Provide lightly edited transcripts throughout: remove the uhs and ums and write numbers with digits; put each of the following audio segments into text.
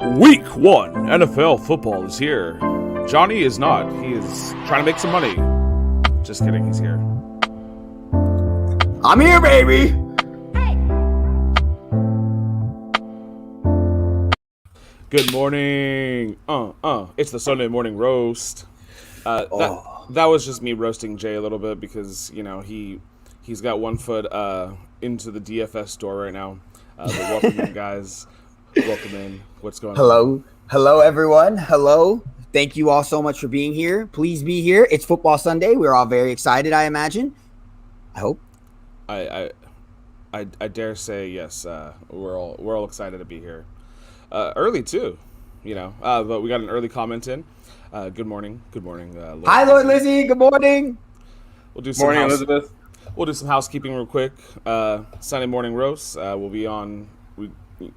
Week 1 NFL football is here. Johnny is not. He is trying to make some money. Just kidding, he's here. I'm here, baby. Good morning. It's the Sunday morning roast. That was just me roasting Jay a little bit because, you know, he's got one foot into the DFS store right now. But welcome in, guys. Welcome in. What's going on? Hello, everyone. Hello. Thank you all so much for being here. Please be here. It's Football Sunday. We're all very excited, I imagine. I hope. I dare say yes. We're all excited to be here. Early too, you know. But we got an early comment in. Good morning. Lord Hi, Lord Lizzie. Good morning. We'll do some morning, Elizabeth. We'll do some housekeeping real quick. Sunday morning roast. We'll be on,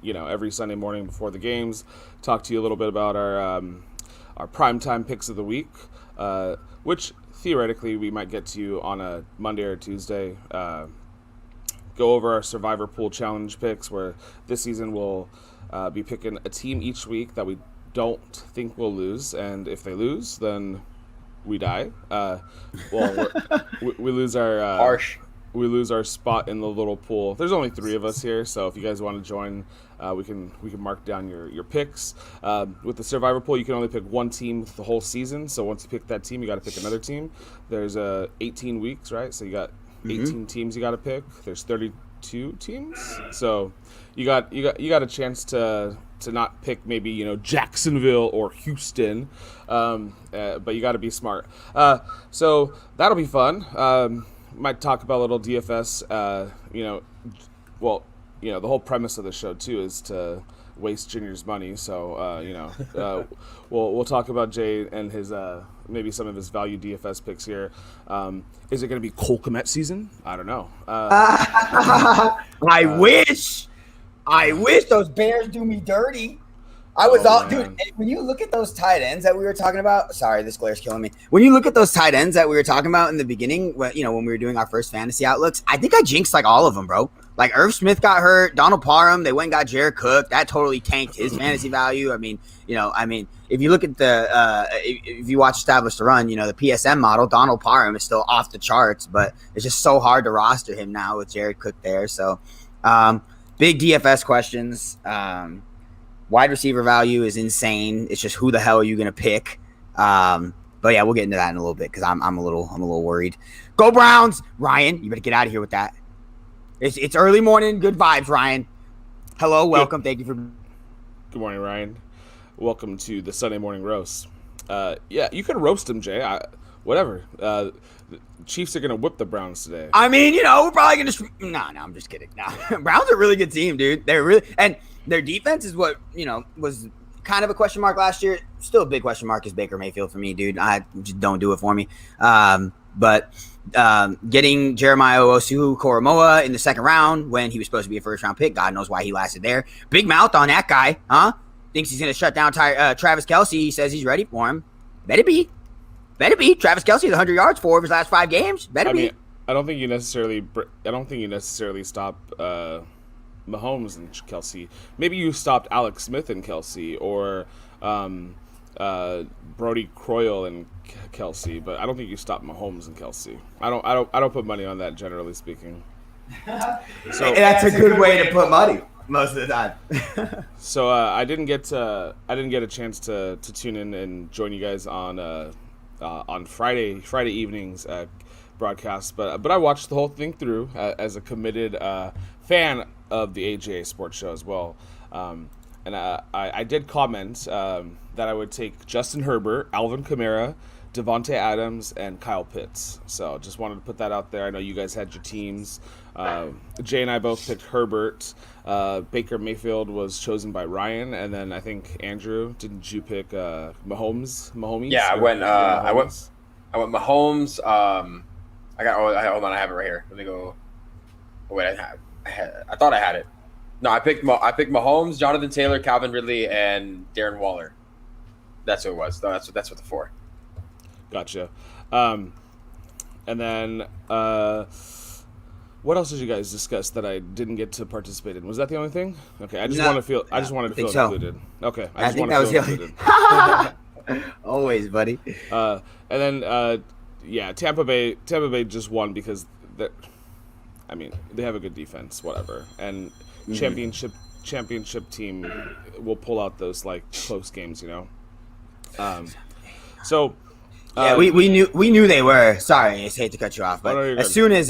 every Sunday morning before the games. Talk to you a little bit about our primetime picks of the week, which theoretically we might get to you on a Monday or Tuesday. Go over our Survivor Pool Challenge picks, where this season we'll be picking a team each week that we don't think will lose, and if they lose, then we die. We lose our harsh. We lose our spot in the little pool. There's only 3 of us here, so if you guys want to join, we can mark down your picks. With the Survivor Pool, you can only pick one team the whole season. So once you pick that team, you got to pick another team. There's 18 weeks, right? So you got 18 teams you got to pick. There's 32 teams, so you got a chance to not pick maybe Jacksonville or Houston, but you got to be smart. So that'll be fun. Might talk about a little DFS. The whole premise of the show too is to waste Junior's money. So we'll talk about Jay and his maybe some of his value DFS picks here. Is it going to be Cole Kmet season? I don't know. I wish those Bears do me dirty. Dude, when you look at those tight ends that we were talking about, sorry, this glare's killing me. When you look at those tight ends that we were talking about in the beginning, when we were doing our first fantasy outlooks, I think I jinxed like all of them, bro. Like Irv Smith got hurt, Donald Parham, they went and got Jared Cook. That totally tanked his fantasy value. I mean, if you look at if you watch Established to Run, the PSM model, Donald Parham is still off the charts, but it's just so hard to roster him now with Jared Cook there. So, big DFS questions. Wide receiver value is insane. It's just who the hell are you going to pick? But yeah, we'll get into that in a little bit because I'm a little worried. Go Browns, Ryan. You better get out of here with that. It's early morning. Good vibes, Ryan. Hello, welcome. Thank you for. Good morning, Ryan. Welcome to the Sunday morning roast. Yeah, you can roast them, Jay. Whatever. The Chiefs are going to whip the Browns today. I mean, we're probably going to. No, I'm just kidding. No, Browns are a really good team, dude. They're really and. Their defense is what, was kind of a question mark last year. Still a big question mark is Baker Mayfield for me, dude. I just don't do it for me. But getting Jeremiah Owusu-Koramoah in the second round when he was supposed to be a first-round pick, God knows why he lasted there. Big mouth on that guy, huh? Thinks he's going to shut down Travis Kelce. He says he's ready for him. Better be. Travis Kelce has 100 yards, 4 of his last 5 games. Better be. I don't think you necessarily stop Mahomes and Kelce. Maybe you stopped Alex Smith and Kelce, or Brody Croyle and Kelce, but I don't think you stopped Mahomes and Kelce. I don't put money on that, generally speaking. So that's a good way to put money most of the time. So I didn't get a chance to tune in and join you guys on Friday evenings broadcast, but I watched the whole thing through as a committed fan of the AJA Sports Show as well. And I did comment that I would take Justin Herbert, Alvin Kamara, Devontae Adams, and Kyle Pitts. So just wanted to put that out there. I know you guys had your teams. Jay and I both picked Herbert. Baker Mayfield was chosen by Ryan, and then I think Andrew, didn't you pick Mahomes? Yeah, I went Mahomes. Hold on, I have it right here. Let me go. Oh, wait, I thought I had it. No, I picked Mahomes, Jonathan Taylor, Calvin Ridley, and Darren Waller. That's who it was. That's what the 4. Gotcha. And then What else did you guys discuss that I didn't get to participate in? Was that the only thing? Okay, I just No. want to feel. I just wanted to feel included. Okay, I just think wanted that to was feel the included. always, buddy. And then, yeah, Tampa Bay just won because they have a good defense, whatever, and championship team will pull out those like close games, you know. So. Yeah, we knew they were. Sorry, I hate to cut you off, but no, as soon as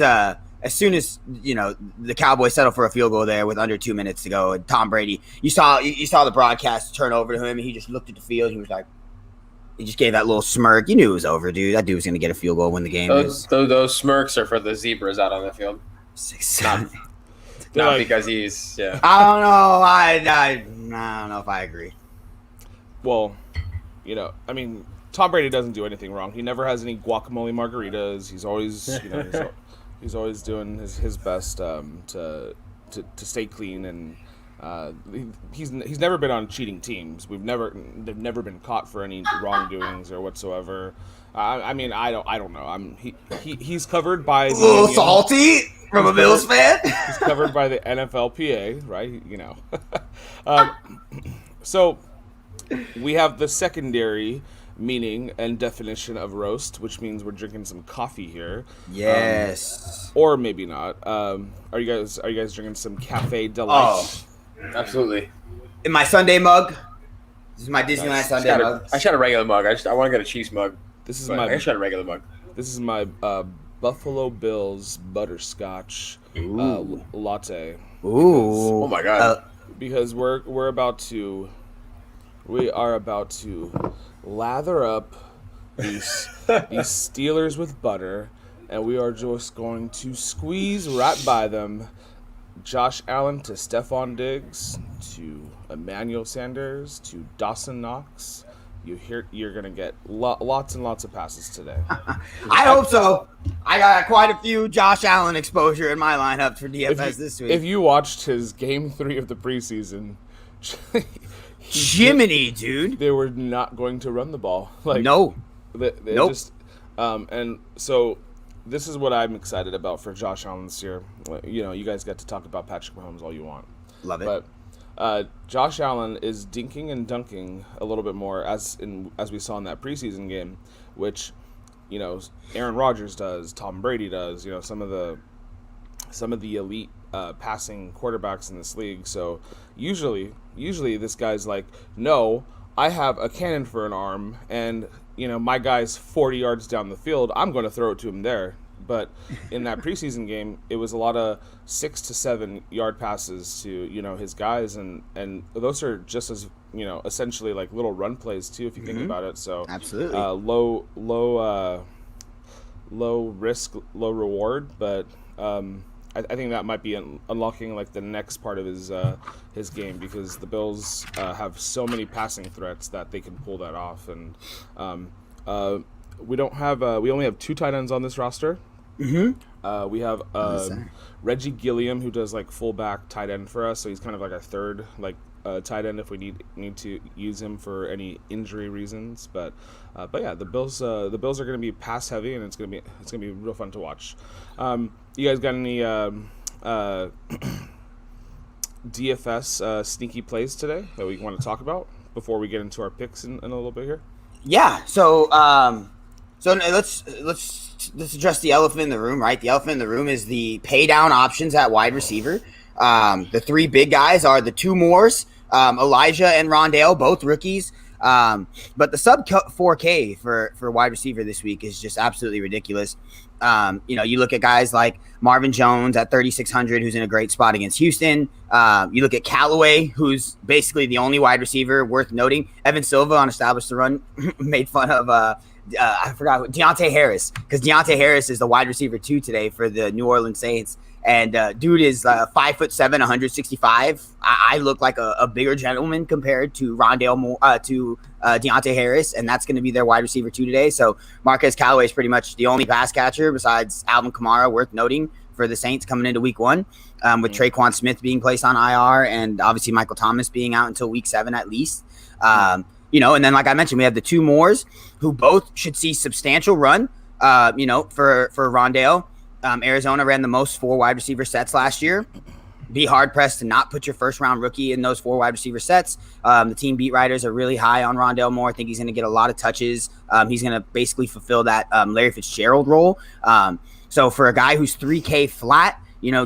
the Cowboys settled for a field goal there with under 2 minutes to go, and Tom Brady, you saw the broadcast turn over to him, and he just looked at the field. He was like, he just gave that little smirk. You knew it was over, dude. That dude was gonna get a field goal, win the game. Those smirks are for the zebras out on the field. Not because he's I don't know. I don't know if I agree. Well, I mean, Tom Brady doesn't do anything wrong. He never has any guacamole margaritas. He's always, he's always doing his best to stay clean, and he's never been on cheating teams. They've never been caught for any wrongdoings or whatsoever. I mean, I don't know. He's covered by A little salty from a Bills fan. He's covered by the NFLPA, right? So we have the secondary meaning and definition of roast, which means we're drinking some coffee here. Yes. Or maybe not. Are you guys drinking some Cafe Delight? Oh, absolutely. In my Sunday mug. This is my Disneyland Sunday mug. I should have a regular mug. I want to get a cheese mug. I should have a regular mug. This is my Buffalo Bills butterscotch latte. Ooh. Oh my god. Because we are about to lather up these Steelers with butter, and we are just going to squeeze right by them. Josh Allen to Stephon Diggs to Emmanuel Sanders to Dawson Knox. You're gonna get lots and lots of passes today. I hope so. I got quite a few Josh Allen exposure in my lineup for DFS this week. If you watched his game 3 of the preseason, Jiminy, dude, they were not going to run the ball. No. Nope. And so this is what I'm excited about for Josh Allen this year. You guys get to talk about Patrick Mahomes all you want. Love it. But Josh Allen is dinking and dunking a little bit more as we saw in that preseason game, which Aaron Rodgers does, Tom Brady does. Some of the elite passing quarterbacks in this league. So usually this guy's like, no, I have a cannon for an arm, and my guy's 40 yards down the field. I'm going to throw it to him there. But in that preseason game, it was a lot of 6 to 7 yard passes to his guys, and those are just as essentially like little run plays too, if you think about it. So absolutely low risk, low reward, but I think that might be unlocking like the next part of his game, because the Bills have so many passing threats that they can pull that off, and we only have 2 tight ends on this roster. Mm-hmm. We have Reggie Gilliam, who does like fullback tight end for us, so he's kind of like a third tight end if we need to use him for any injury reasons. But yeah, the Bills are going to be pass heavy, and it's going to be real fun to watch. You guys got any DFS sneaky plays today that we want to talk about before we get into our picks in a little bit here? Yeah. So let's address the elephant in the room, right? The elephant in the room is the pay down options at wide receiver. The 3 big guys are the 2 Moores, Elijah and Rondale, both rookies. But the sub 4K for wide receiver this week is just absolutely ridiculous. You look at guys like Marvin Jones at 3,600, who's in a great spot against Houston. You look at Callaway, who's basically the only wide receiver worth noting. Evan Silva on Established the Run made fun of I forgot Deontay Harris, because Deontay Harris is the wide receiver 2 today for the New Orleans Saints. And dude is 5'7", 165. I look like a bigger gentleman compared to Deontay Harris, and that's going to be their wide receiver 2 today. So Marquez Callaway is pretty much the only pass catcher besides Alvin Kamara worth noting for the Saints coming into Week 1, with Traquan Smith being placed on IR and obviously Michael Thomas being out until Week 7 at least. And then like I mentioned, we have the 2 Moores who both should see substantial run. For Rondale. Arizona ran the most 4 wide receiver sets last year. Be hard pressed to not put your first round rookie in those 4 wide receiver sets. The team beat writers are really high on Rondale Moore. I think he's going to get a lot of touches. He's going to basically fulfill that Larry Fitzgerald role. So for a guy who's 3K flat,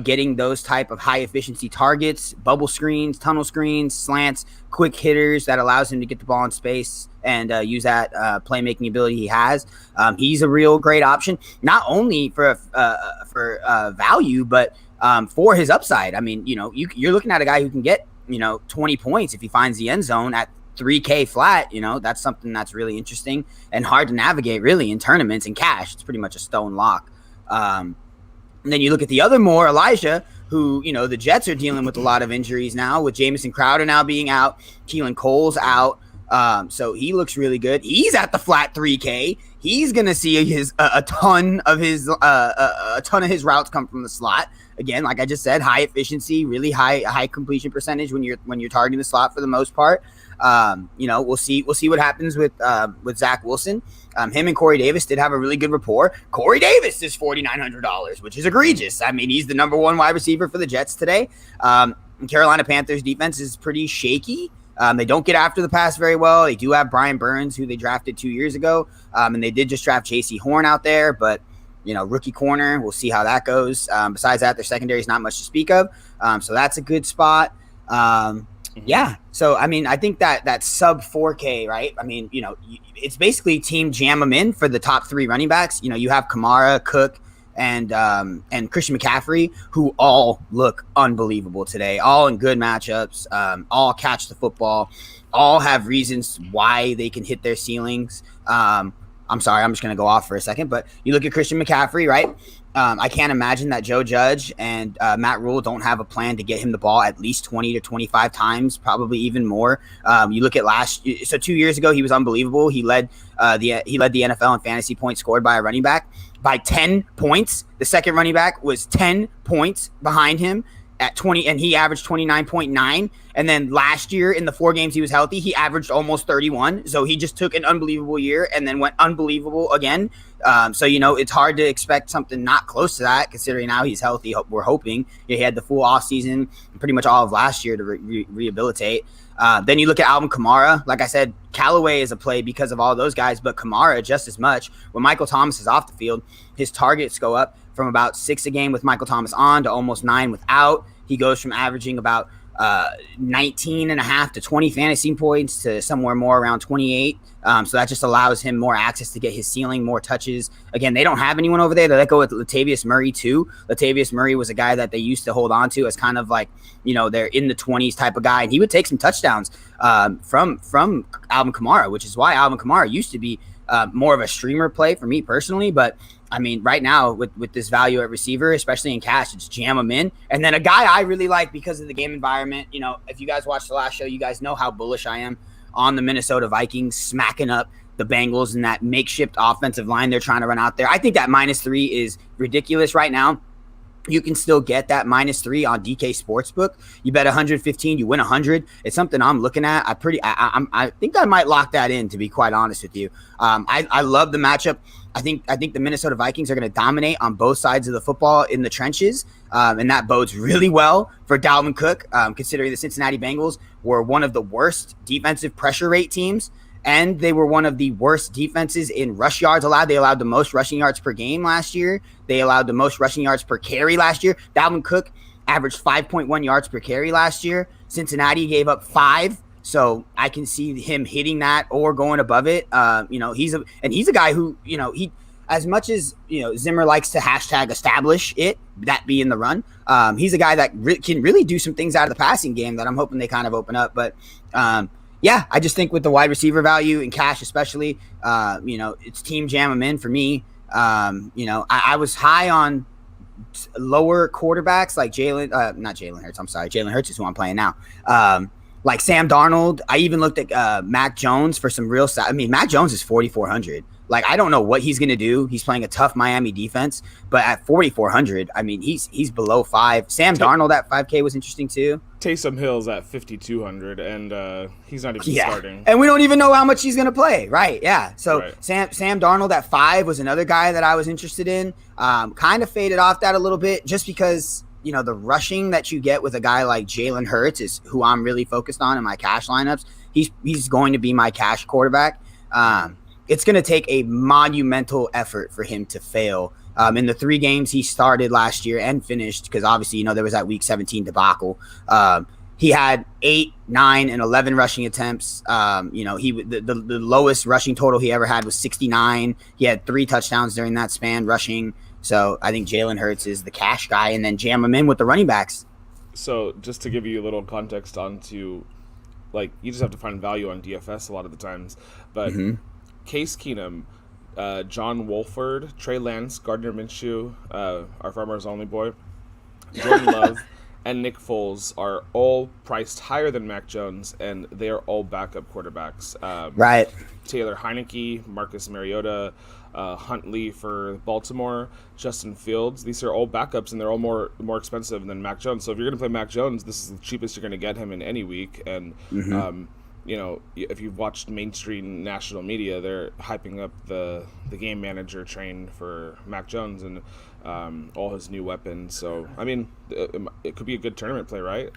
getting those type of high efficiency targets, bubble screens, tunnel screens, slants, quick hitters that allows him to get the ball in space and use that playmaking ability he has. He's a real great option, not only for value, but for his upside. I mean, you're looking at a guy who can get 20 points if he finds the end zone at 3K flat. That's something that's really interesting and hard to navigate really in tournaments and cash. It's pretty much a stone lock. And then you look at the other Moore, Elijah, who, the Jets are dealing with a lot of injuries now, with Jamison Crowder now being out, Keelan Cole's out. So he looks really good. He's at the flat 3K. He's gonna see a ton of his routes come from the slot. Again, like I just said, high efficiency, really high completion percentage when you're targeting the slot for the most part. We'll see what happens with Zach Wilson. Him and Corey Davis did have a really good rapport. Corey Davis is $4,900, which is egregious. I mean, he's the number 1 wide receiver for the Jets today. Carolina Panthers defense is pretty shaky. They don't get after the pass very well. They do have Brian Burns, who they drafted 2 years ago. And they did just draft J.C. Horn out there, but rookie corner, we'll see how that goes. Besides that, their secondary is not much to speak of. So that's a good spot. Yeah. So, I mean, I think that sub 4K, right? I mean, it's basically team jam them in for the top 3 running backs. You have Kamara, Cook, and Christian McCaffrey, who all look unbelievable today, all in good matchups, all catch the football, all have reasons why they can hit their ceilings. I'm sorry, I'm just going to go off for a second, but you look at Christian McCaffrey, right? I can't imagine that Joe Judge and Matt Rule don't have a plan to get him the ball at least 20 to 25 times, probably even more. You look at 2 years ago, he was unbelievable. He led the NFL in fantasy points scored by a running back by 10 points. The second running back was 10 points behind him at 20, and he averaged 29.9. And then last year in the 4 games he was healthy, he averaged almost 31. So he just took an unbelievable year and then went unbelievable again. So, it's hard to expect something not close to that, considering now he's healthy. We're hoping he had the full offseason, pretty much all of last year to rehabilitate. Then you look at Alvin Kamara. Like I said, Callaway is a play because of all those guys, but Kamara just as much. When Michael Thomas is off the field, his targets go up from about 6 a game with Michael Thomas on to almost 9 without. He goes from averaging about 19 and a half to 20 fantasy points to somewhere more around 28. So that just allows him more access to get his ceiling, more touches. Again, they don't have anyone over there. They let go with Latavius Murray too. Latavius Murray was a guy that they used to hold on to as kind of like, they're in the 20s type of guy. And he would take some touchdowns from Alvin Kamara, which is why Alvin Kamara used to be more of a streamer play for me personally. But I mean, right now with this value at receiver, especially in cash, it's jam them in. And then a guy I really like because of the game environment, if you guys watched the last show, you guys know how bullish I am on the Minnesota Vikings smacking up the Bengals and that makeshift offensive line they're trying to run out there. I think that -3 is ridiculous right now. You can still get that -3 on DK Sportsbook. You bet 115, you win 100. It's something I'm looking at. I think I might lock that in, to be quite honest with you. I love the matchup. I think the Minnesota Vikings are going to dominate on both sides of the football in the trenches, and that bodes really well for Dalvin Cook, considering the Cincinnati Bengals were one of the worst defensive pressure rate teams, and they were one of the worst defenses in rush yards allowed. They allowed the most rushing yards per game last year. They allowed the most rushing yards per carry last year. Dalvin Cook averaged 5.1 yards per carry last year. Cincinnati gave up 5. So I can see him hitting that or going above it. He's a guy who, he, as much as, Zimmer likes to hashtag establish it, that being the run. He's a guy that can really do some things out of the passing game that I'm hoping they kind of open up. But, I just think with the wide receiver value in cash, especially, it's team jam them in for me. I was high on lower quarterbacks like Jalen Hurts is who I'm playing now. Like Sam Darnold. I even looked at Mac Jones for some real – Mac Jones is 4,400. Like, I don't know what he's going to do. He's playing a tough Miami defense. But at 4,400, he's below 5. Sam Darnold at 5K was interesting too. Taysom Hill's at 5,200, and he's not even starting. And we don't even know how much he's going to play, right? Yeah. So Right. Sam Darnold at 5 was another guy that I was interested in. Kind of faded off that a little bit just because, the rushing that you get with a guy like Jalen Hurts is who I'm really focused on in my cash lineups. He's going to be my cash quarterback. It's going to take a monumental effort for him to fail. In the 3 games he started last year and finished, because obviously, there was that week 17 debacle. He had 8, 9, and 11 rushing attempts. The lowest rushing total he ever had was 69. He had 3 touchdowns during that span rushing. So I think Jalen Hurts is the cash guy, and then jam him in with the running backs. So just to give you a little context onto, you just have to find value on DFS a lot of the times. But Case Keenum, John Wolford, Trey Lance, Gardner Minshew, our Farmers Only boy, Jordan Love, and Nick Foles are all priced higher than Mac Jones, and they are all backup quarterbacks. Right. Taylor Heineke, Marcus Mariota, Huntley for Baltimore, Justin Fields. These are all backups, and they're all more expensive than Mac Jones. So if you're going to play Mac Jones, this is the cheapest you're going to get him in any week. And if you've watched mainstream national media, they're hyping up the game manager train for Mac Jones and all his new weapons. So, I mean, it could be a good tournament play, right?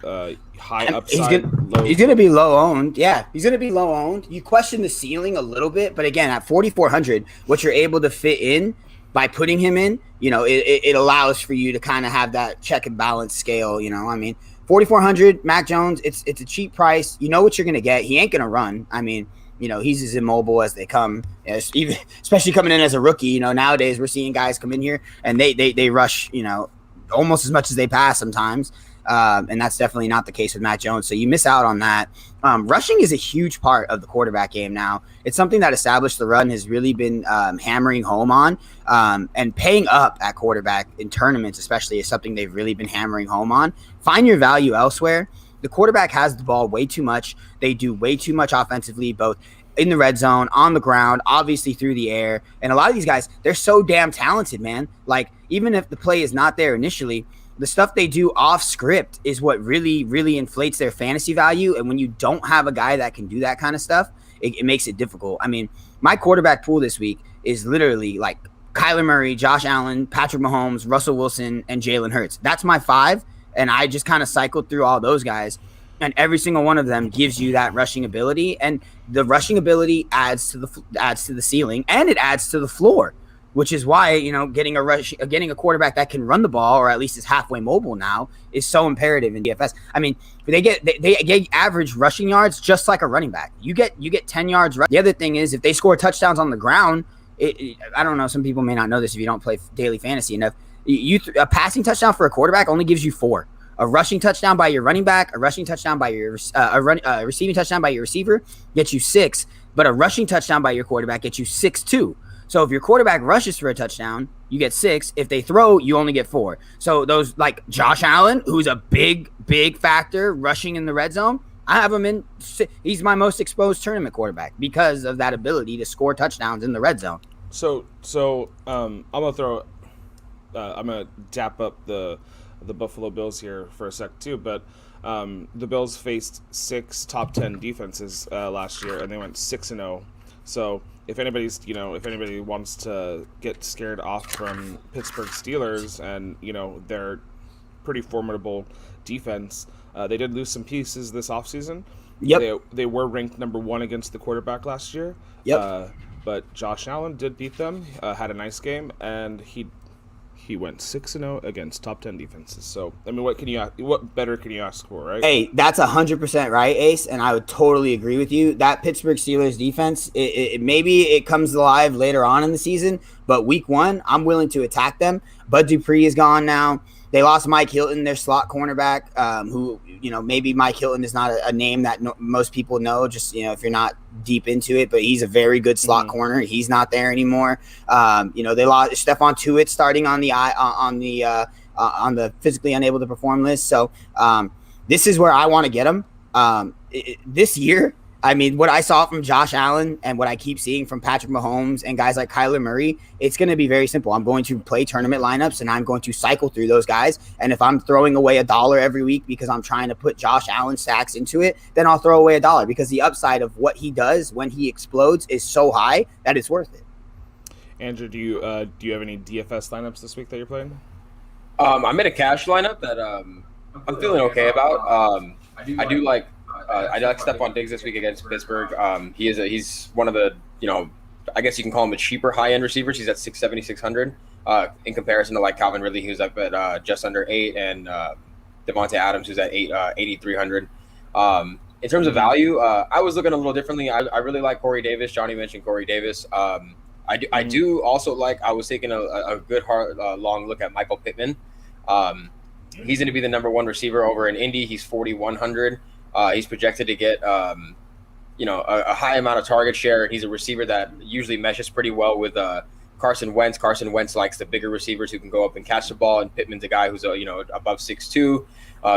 High upside, he's going to be low owned. Yeah, he's going to be low owned. You question the ceiling a little bit, but again, at 4,400, what you're able to fit in by putting him in, it allows for you to kind of have that check and balance scale. I mean, 4,400, Mac Jones, it's a cheap price. You know what you're going to get. He ain't going to run. I mean, he's as immobile as they come, even especially coming in as a rookie. Nowadays we're seeing guys come in here and they rush, almost as much as they pass sometimes. And that's definitely not the case with Mac Jones. So you miss out on that. Rushing is a huge part of the quarterback game now. It's something that Established the Run has really been hammering home on. And paying up at quarterback in tournaments especially is something they've really been hammering home on. Find your value elsewhere. The quarterback has the ball way too much. They do way too much offensively, both in the red zone, on the ground, obviously through the air. And a lot of these guys, they're so damn talented, man. Even if the play is not there initially, the stuff they do off script is what really, really inflates their fantasy value. And when you don't have a guy that can do that kind of stuff, it makes it difficult. I mean, my quarterback pool this week is literally Kyler Murray, Josh Allen, Patrick Mahomes, Russell Wilson, and Jalen Hurts. That's my 5. And I just kind of cycled through all those guys. And every single one of them gives you that rushing ability. And the rushing ability adds to the ceiling, and it adds to the floor, which is why, getting a quarterback that can run the ball, or at least is halfway mobile now, is so imperative in DFS. I mean, they get average rushing yards just like a running back. You get 10 yards. The other thing is, if they score touchdowns on the ground, I don't know, some people may not know this if you don't play daily fantasy enough. A passing touchdown for a quarterback only gives you 4. A rushing touchdown by your running back, a rushing touchdown by your receiving touchdown by your receiver gets you 6, but a rushing touchdown by your quarterback gets you 6 too. So if your quarterback rushes for a touchdown, you get 6. If they throw, you only get 4. So those like Josh Allen, who's a big factor rushing in the red zone, I have him in. He's my most exposed tournament quarterback because of that ability to score touchdowns in the red zone. So I'm gonna dap up the Buffalo Bills here for a sec too, but the Bills faced 6 top 10 defenses last year, and they went 6-0. So if anybody wants to get scared off from Pittsburgh Steelers and their pretty formidable defense, they did lose some pieces this offseason. Yep. They were ranked number 1 against the quarterback last year. Yep. But Josh Allen did beat them, had a nice game, and he went 6-0 against top 10 defenses. So, I mean, what better can you ask for, right? Hey, that's 100% right, Ace, and I would totally agree with you. That Pittsburgh Steelers defense, maybe it comes alive later on in the season, but week 1, I'm willing to attack them. Bud Dupree is gone now. They lost Mike Hilton, their slot cornerback, who, maybe Mike Hilton is not a name that most people know, just, if you're not deep into it, but he's a very good slot corner. He's not there anymore. They lost Stephon Tuitt starting on the physically unable to perform list. So this is where I want to get him. This year, I mean, what I saw from Josh Allen and what I keep seeing from Patrick Mahomes and guys like Kyler Murray, it's going to be very simple. I'm going to play tournament lineups and I'm going to cycle through those guys. And if I'm throwing away $1 every week because I'm trying to put Josh Allen stacks into it, then I'll throw away $1 because the upside of what he does when he explodes is so high that it's worth it. Andrew, do you have any DFS lineups this week that you're playing? I'm in a cash lineup that I'm feeling okay about. I do like Stephon Diggs this week against Pittsburgh. He's one of the, I guess you can call him a cheaper high end receivers. He's at 670, 600 in comparison to like Calvin Ridley, who's up at just under 8, and Devontae Adams, who's at 8,300. In terms of value, I was looking a little differently. I really like Corey Davis. Johnny mentioned Corey Davis. I do also I was taking a good hard long look at Michael Pittman. He's going to be the number 1 receiver over in Indy. He's 4,100. He's projected to get a high amount of target share. He's a receiver that usually meshes pretty well with Carson Wentz. Carson Wentz likes the bigger receivers who can go up and catch the ball, and Pittman's a guy who's above 6'2",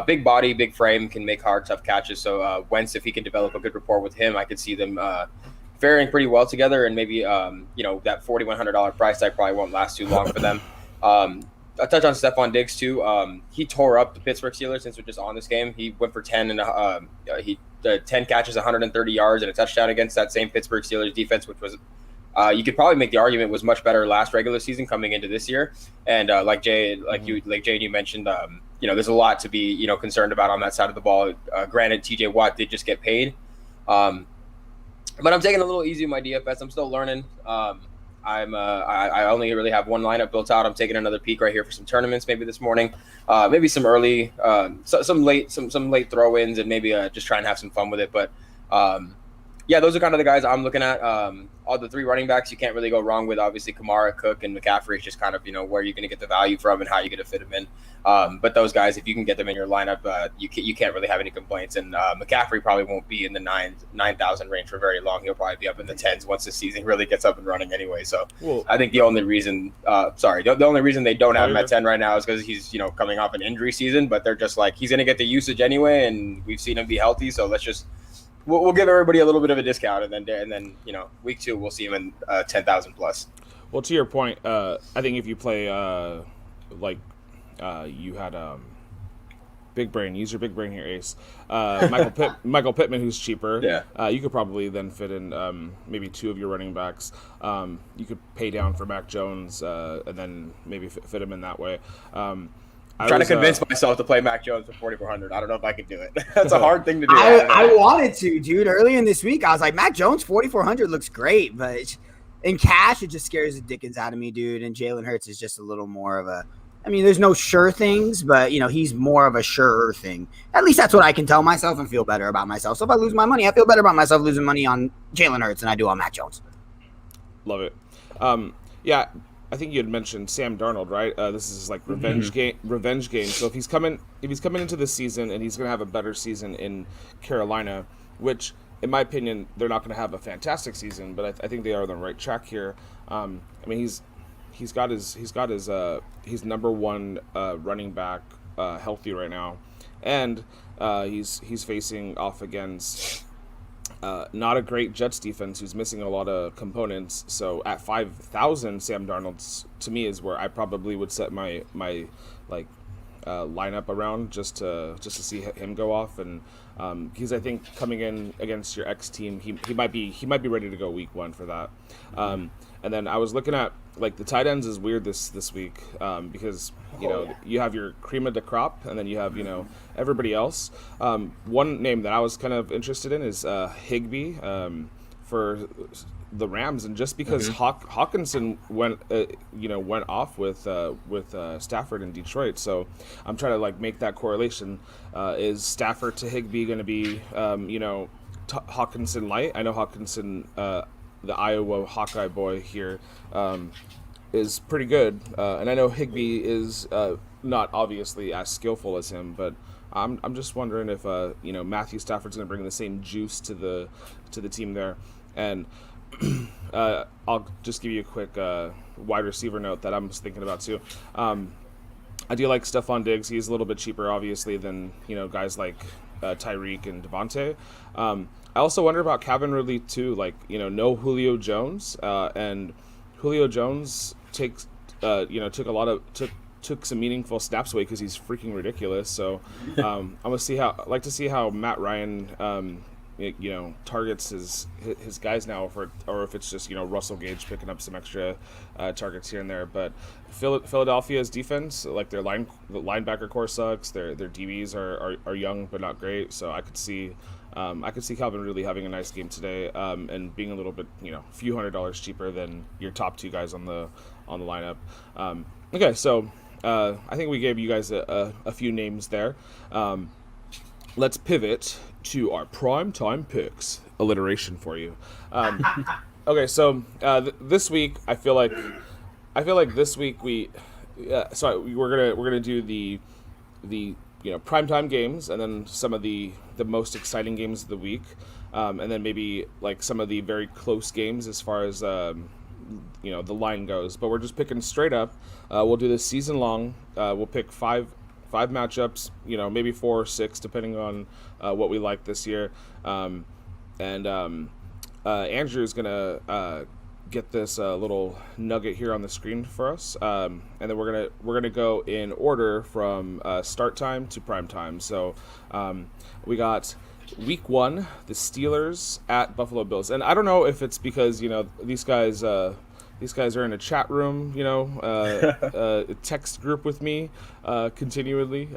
big body, big frame, can make hard, tough catches. So Wentz, if he can develop a good rapport with him, I could see them faring pretty well together, and maybe that $4,100 price tag probably won't last too long for them. I'll touch on Stephon Diggs too. He tore up the Pittsburgh Steelers since we're just on this game. He went for 10 and 10 catches, 130 yards, and a touchdown against that same Pittsburgh Steelers defense, which was you could probably make the argument was much better last regular season coming into this year. And like Jay and you mentioned, there's a lot to be concerned about on that side of the ball. Granted, TJ Watt did just get paid. But I'm taking a little easy with my DFS. I'm still learning. I only really have one lineup built out. I'm taking another peek right here for some tournaments, maybe this morning, maybe some early, some late throw-ins, and maybe just try and have some fun with it. But yeah, those are kind of the guys I'm looking at. All the 3 running backs you can't really go wrong with. Obviously, Kamara, Cook, and McCaffrey is just kind of where you're going to get the value from and how you're going to fit them in. But those guys, if you can get them in your lineup, you can't really have any complaints. And McCaffrey probably won't be in the 9,000 range for very long. He'll probably be up in the 10s once the season really gets up and running anyway. So I think the only reason, the only reason they don't have him at 10 right now is because he's coming off an injury season. But they're just like, he's going to get the usage anyway, and we've seen him be healthy. So let's just. We'll give everybody a little bit of a discount, and then week 2 we'll see him in 10,000 plus. Well, to your point, I think if you play you had big brain, use your big brain here, Ace. Michael Pittman, who's cheaper. Yeah. You could probably then fit in maybe 2 of your running backs. You could pay down for Mac Jones and then maybe fit him in that way. I'm trying to convince myself to play Mac Jones for 4,400. I don't know if I can do it. That's a hard thing to do. I wanted to, dude. Earlier in this week, I was like, Mac Jones 4,400 looks great, but in cash, it just scares the dickens out of me, dude. And Jalen Hurts is just a little more of a. I mean, there's no sure things, but he's more of a surer thing. At least that's what I can tell myself and feel better about myself. So if I lose my money, I feel better about myself losing money on Jalen Hurts than I do on Mac Jones. Love it. Yeah. I think you had mentioned Sam Darnold, right? This is like revenge game. So if he's coming into this season and he's going to have a better season in Carolina, which in my opinion they're not going to have a fantastic season, but I think they are on the right track here. I mean he's got his number 1 running back healthy right now, and he's facing off against. Not a great Jets defense who's missing a lot of components. So at 5,000, Sam Darnold's to me is where I probably would set my lineup around just to see him go off. And because I think coming in against your ex team, he might be ready to go week 1 for that. And then I was looking at the tight ends is weird this week because you have your cream of the crop and then you have everybody else. One name that I was kind of interested in is Higbee for the Rams, and just because Hawkinson went off with Stafford in Detroit, so I'm trying to make that correlation. Is Stafford to Higbee going to be Hawkinson light? I know Hawkinson, the Iowa Hawkeye boy here, is pretty good, and I know Higbee is not obviously as skillful as him, but I'm just wondering if Matthew Stafford's going to bring the same juice to the team there. And I'll just give you a quick wide receiver note that I'm just thinking about too. I do like Stephon Diggs. He's a little bit cheaper, obviously, than guys like Tyreek and Devontae. I also wonder about Calvin Ridley too. Like, no Julio Jones, and Julio Jones took some meaningful snaps away because he's freaking ridiculous. So I'm gonna like to see how Matt Ryan targets his guys now, or if it's just Russell Gage picking up some extra targets here and there. But Philadelphia's defense, like the linebacker core sucks. Their DBs are young but not great. So I could see Calvin Ridley having a nice game today, and being a little bit a few $100s cheaper than your top two guys on the lineup. Okay, so I think we gave you guys a few names there. Let's pivot to our prime time picks. Alliteration for you. Okay, so this week I feel like this week we're gonna do the primetime games, and then some of the most exciting games of the week, and then maybe like some of the very close games as far as the line goes. But we're just picking straight up. We'll do this season long. We'll pick five matchups, maybe 4 or 6 depending on what we like this year. Andrew's gonna get this little nugget here on the screen for us, and then we're gonna go in order from start time to prime time. So we got week 1, the Steelers at Buffalo Bills, and I don't know if it's because these guys are in a chat room, a text group with me continually.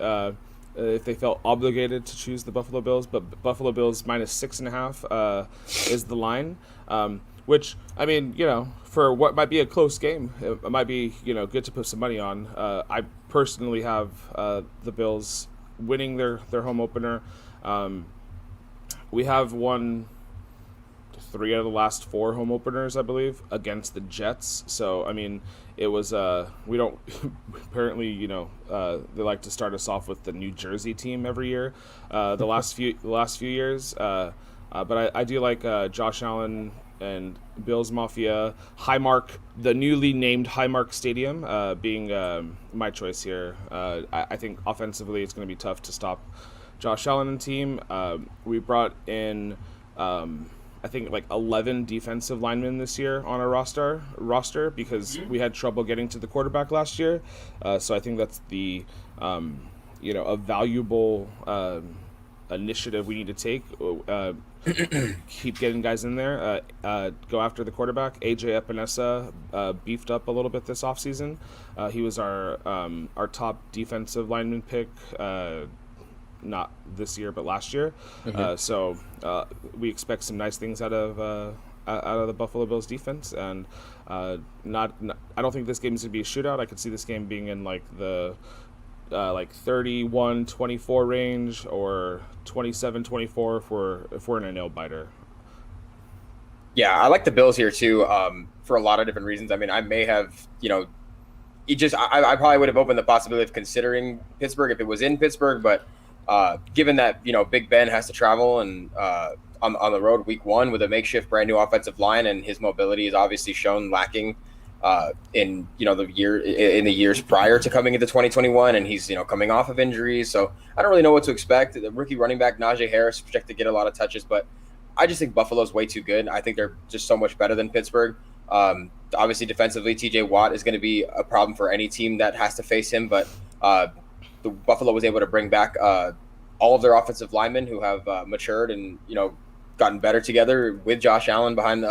If they felt obligated to choose the Buffalo Bills, but Buffalo Bills -6.5 is the line, which, I mean, for what might be a close game, it might be, good to put some money on. I personally have the Bills winning their home opener. We have won 3 out of the last 4 home openers, I believe, against the Jets. So, I mean, it was we don't apparently, they like to start us off with the New Jersey team every year. The last few years, but I do like Josh Allen and Bills Mafia, Highmark, the newly named Highmark Stadium, being my choice here. I think offensively it's going to be tough to stop Josh Allen and team. We brought in I think like 11 defensive linemen this year on our roster because we had trouble getting to the quarterback last year. So I think that's the a valuable initiative we need to take. Keep getting guys in there. Go after the quarterback. AJ Epinesa beefed up a little bit this offseason. He was our top defensive lineman pick. Not this year, but last year. So we expect some nice things out of the Buffalo Bills defense, and I don't think this game is going to be a shootout. I could see this game being in like the 31-24 range or 27-24 if we're in a nail biter. Yeah, I like the Bills here too, for a lot of different reasons. I mean, I may have, I probably would have opened the possibility of considering Pittsburgh if it was in Pittsburgh, but given that Big Ben has to travel and on the road week 1 with a makeshift brand new offensive line, and his mobility is obviously shown lacking in the years prior to coming into 2021, and he's coming off of injuries, so I don't really know what to expect. The rookie running back Najee Harris projected to get a lot of touches, but I just think Buffalo's way too good. I think they're just so much better than Pittsburgh. Obviously defensively, TJ Watt is going to be a problem for any team that has to face him, but the Buffalo was able to bring back all of their offensive linemen who have matured and gotten better together with Josh Allen behind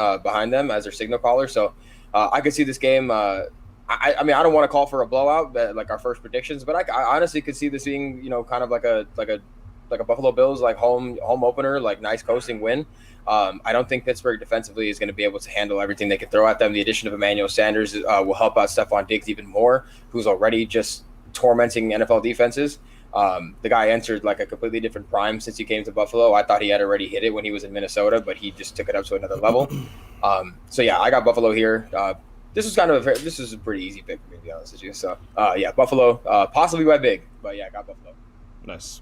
them as their signal caller. So I could see this game. I mean, I don't want to call for a blowout, like our first predictions, but I honestly could see this being kind of like a Buffalo Bills like home opener, like nice coasting win. I don't think Pittsburgh defensively is going to be able to handle everything they can throw at them. The addition of Emmanuel Sanders will help out Stephon Diggs even more, who's already just tormenting NFL defenses. The guy entered like a completely different prime since he came to Buffalo. I thought he had already hit it when he was in Minnesota, but he just took it up to another level. So yeah, I got Buffalo here. This is a pretty easy pick for me, to be honest with you. So yeah, Buffalo, possibly by big, but yeah, I got Buffalo. Nice.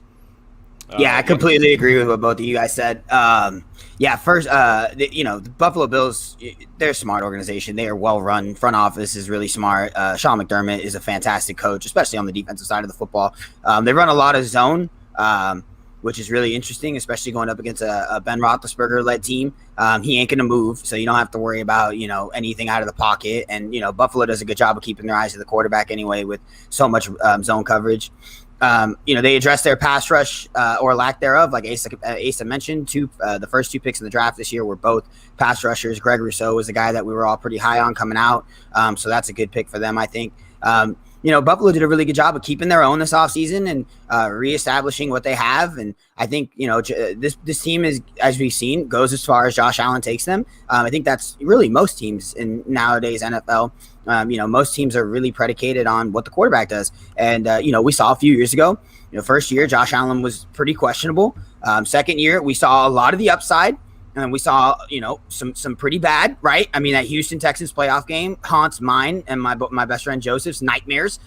Yeah, I completely agree with what both of you guys said. First, the Buffalo Bills, they're a smart organization. They are well run. Front office is really smart. Sean McDermott is a fantastic coach, especially on the defensive side of the football. They run a lot of zone. which is really interesting, especially going up against a Ben Roethlisberger-led team. He ain't going to move, so you don't have to worry about, anything out of the pocket. And, Buffalo does a good job of keeping their eyes to the quarterback anyway with so much zone coverage. They address their pass rush or lack thereof. Like Asa mentioned, the first 2 picks in the draft this year were both pass rushers. Greg Rousseau was the guy that we were all pretty high on coming out. So that's a good pick for them, I think. Buffalo did a really good job of keeping their own this offseason and reestablishing what they have. And I think, this team is, as we've seen, goes as far as Josh Allen takes them. I think that's really most teams in nowadays NFL. Most teams are really predicated on what the quarterback does. And, we saw a few years ago, first year, Josh Allen was pretty questionable. Second year, we saw a lot of the upside. And we saw, some pretty bad, right? I mean, that Houston Texans playoff game haunts mine and my best friend Joseph's nightmares